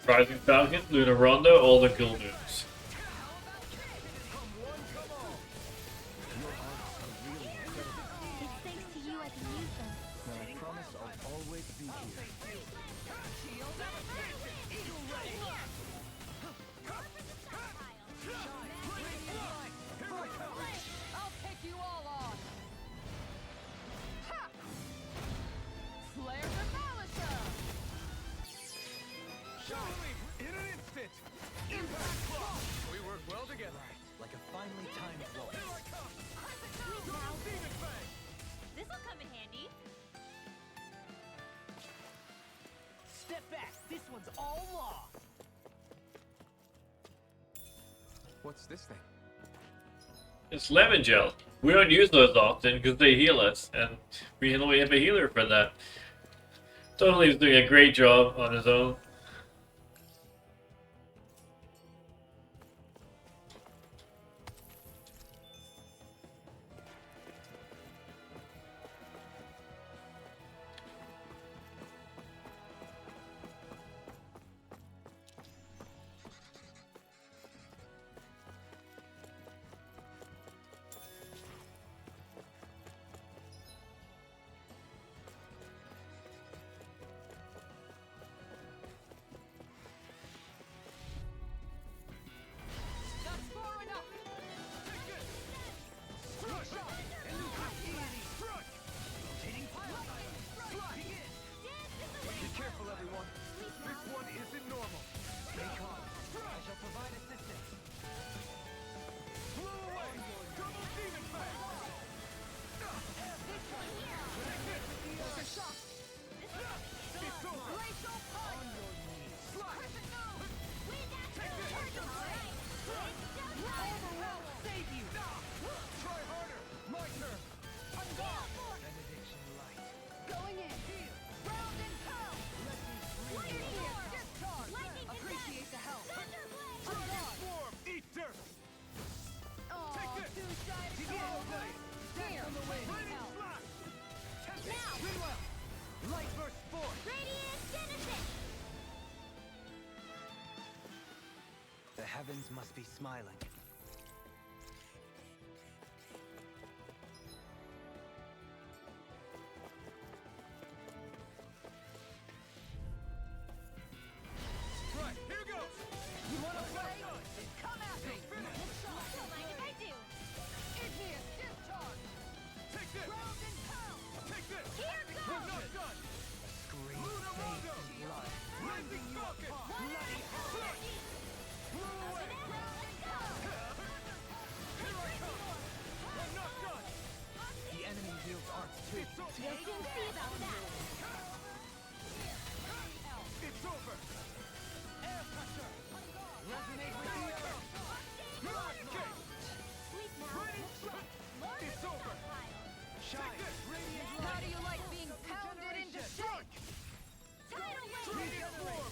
Rising Falcon, Lunar Rondo, all the cool moves. It's thanks to you I can use them. And I promise I'll always be here. I'll take you all on! Ha! Flare the Malisher! In an instant! Impact block! We work well together. Like a finely timed blow. This'll come in handy. Step back. This one's all law. What's this thing? It's lemon gel. We don't use those often because they heal us, and we only have a healer for that. Totally is doing a great job on his own. That's far enough! Be careful, everyone. This one isn't normal. Stay calm. I shall provide assistance. Blew away! Double demon fang! It's over! On your knees. Slide! Save you. Try harder! My turn! Benediction light. Going in! Round and pound! Discharge! Appreciate the help! Transform! Eat dirt! Aw, Take this! two-sided Yellow combo. blade! Here, On the way! need Lightning help. flash! Test it! Now! Ridwell! Light burst forth! Radiant Genesis! The heavens must be smiling. Right, here goes! You wanna play? Come at me! Don't mind if I do. Igneous discharge! Take this! Round and pound! Take this! Here goes! We're not done! Scream Lunar Rondo! blood. Rising Falcon! Bloody Flash! Blew away! Here I come! I'm not done! The enemy wields arts too. It's over! We'll soon see about that. It's over! Air pressure! Resonate with the earth! Escape! Sleep now. Radiant shot! It's over! Take this! Radiant How do you like being pounded into shape? Tidal wave! Radiant form!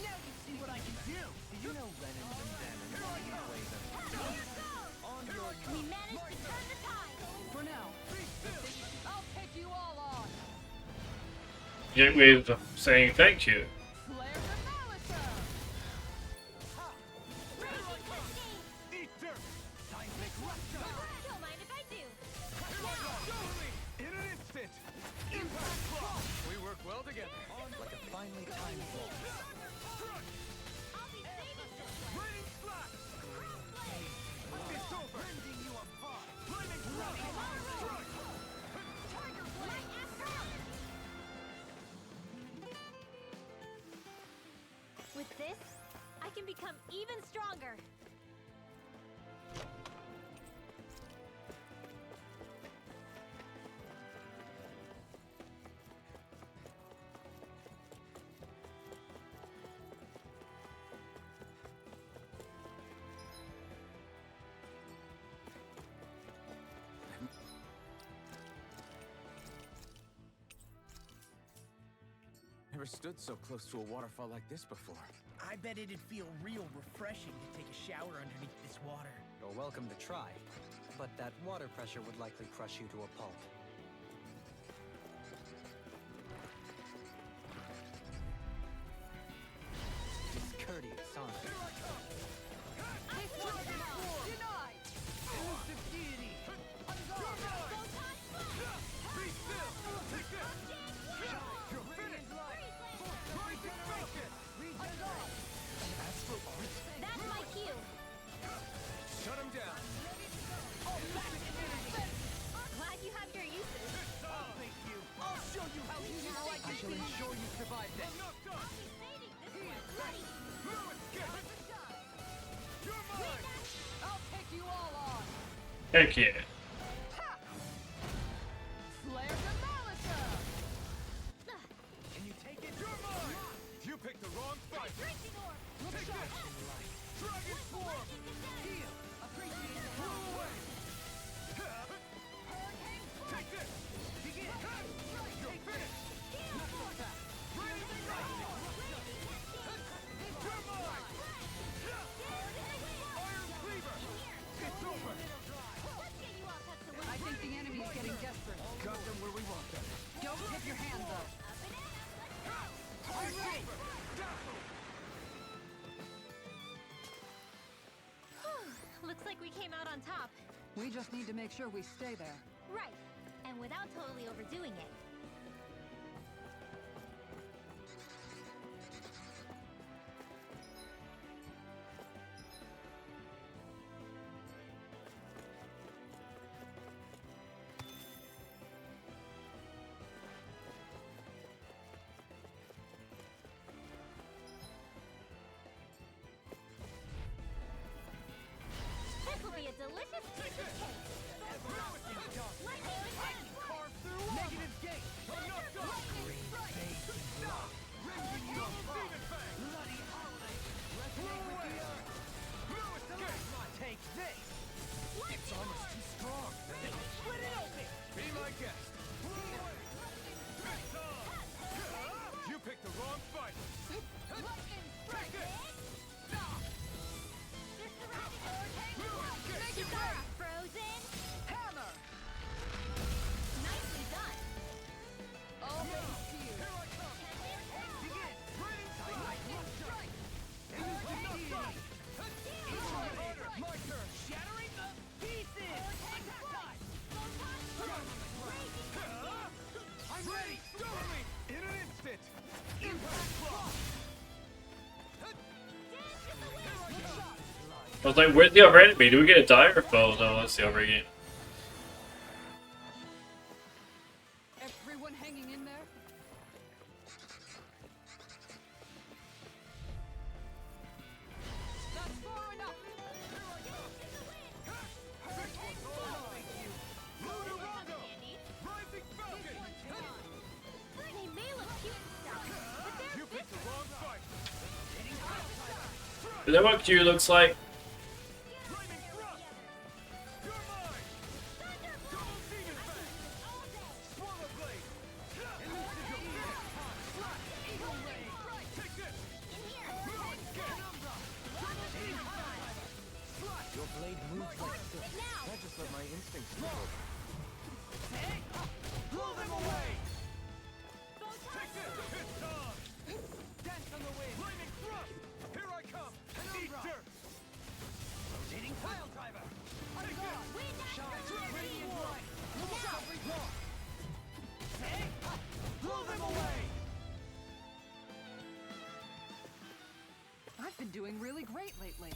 Now you see what I can do. Did you know Renans and Danons ways of On your We managed to turn the tide. For now, Be still! I'll take you all on! Great ways of saying thank you. Flare the Malisher! Raging Cascade! Eat dirt! Seismic rupture! Don't mind if I do. In an instant! Impact block! We work well together. like a finely timed blow. I'll be saving this one. Raining flash! It's over! Rending you apart! Flaming flash! Tiger Blade! With this, I can become even stronger. Never stood so close to a waterfall like this before. I bet it'd feel real refreshing to take a shower underneath this water. You're welcome to try, but that water pressure would likely crush you to a pulp. shall ensure you survive this. I'll take you all on. Heck yeah. Flare Demolisher. Can you take it? You're mine! You picked the wrong fight! Look Take sharp. this! Dragon Form! Heal! Appreciate the Blow help. away! Hurricane Take this! Begin! You're finished! Knuckle attack! Ready to strike! You're mine! Iron Cleaver! It's over! I think the enemy is getting desperate. Got them where we want them. Don't tip your hand, though. Iron Cleaver! Dazzle! Looks like we came out on top. We just need to make sure we stay there. Right. And without totally overdoing it. This will be a delicious piece of cake. Lightning attack! Carve through negative gate! Enough done! Stop! Raging you apart! Bloody howling! Resonate with the earth! Lewis gate! Take this! It's almost too strong! Split it open! Be my guest! It's on! You picked the wrong fight! Lightning strike. Take it! This surrounding hurricane! Lewis gate! Make it better! Frozen! Hammer. Nicely done! All hail to you. Here I come! Begin! Ready! Lightning strike. Enough done! My turn! Shattering the pieces! Attack time! I'm ready! Storming! In an instant! Impact block! I was like, where's the other enemy? Do we get a dire? Oh no, that's the other game. Everyone hanging in there? That's far enough. Hurricane form. Ludorongo! Rising Falcon! They may look cute and stuff, but they're You picked the wrong fight! Is that what Q looks like? Flaming thrust! You're mine! Double demon fang! Swallow blade! Elusive your Slash! Eagle ray! Take this! Lewis get! Double demon fang! Slash! Your blade moves like silk. I just let my instincts rule. Blow them away! Take this! It's on! Dance on the wind. Flaming thrust! Here I come! Eat dirt! Rotating pile driver. Take this! Shine. Radiant light. Look out! Blow them away! I've been doing really great lately.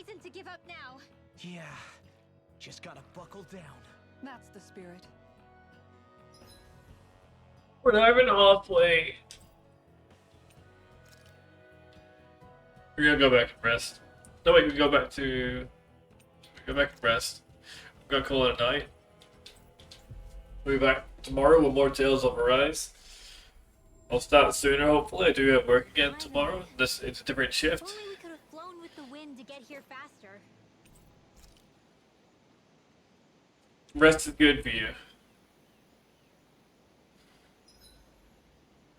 reason to give up now. Yeah, just gotta buckle down. That's the spirit. We're not even halfway. We're gonna go back and rest. No, wait, we can go back to. Go back and rest. We're gonna call it a night. We'll be back tomorrow with more Tales of Arise. I'll start sooner, hopefully. I do have work again tomorrow. It's a different If shift. only we could have flown with the wind to get here faster. Rest is good for you.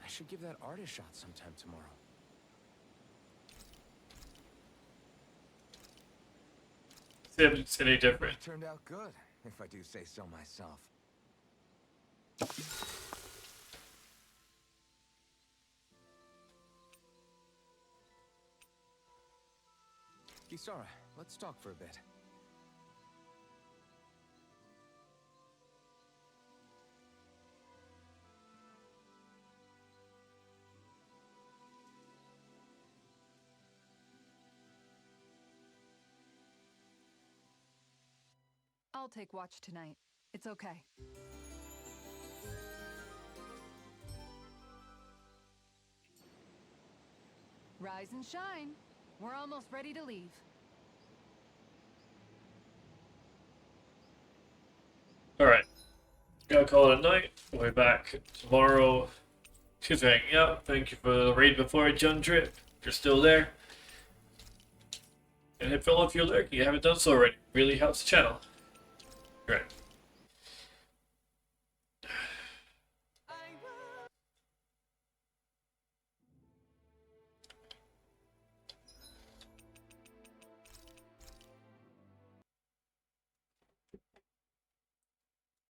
I should give that art a shot sometime tomorrow. See if it's any different. It turned out good, if I do say so myself. Kisara, let's talk for a bit. I'll take watch tonight. It's okay. Rise and shine. We're almost ready to leave. Alright. Gotta call it a night. We'll be back tomorrow. Just hanging out. Thank you for the raid before John Drip. If you're still there. And hit follow if you're lurking. You haven't done so already. Really helps the channel. Right.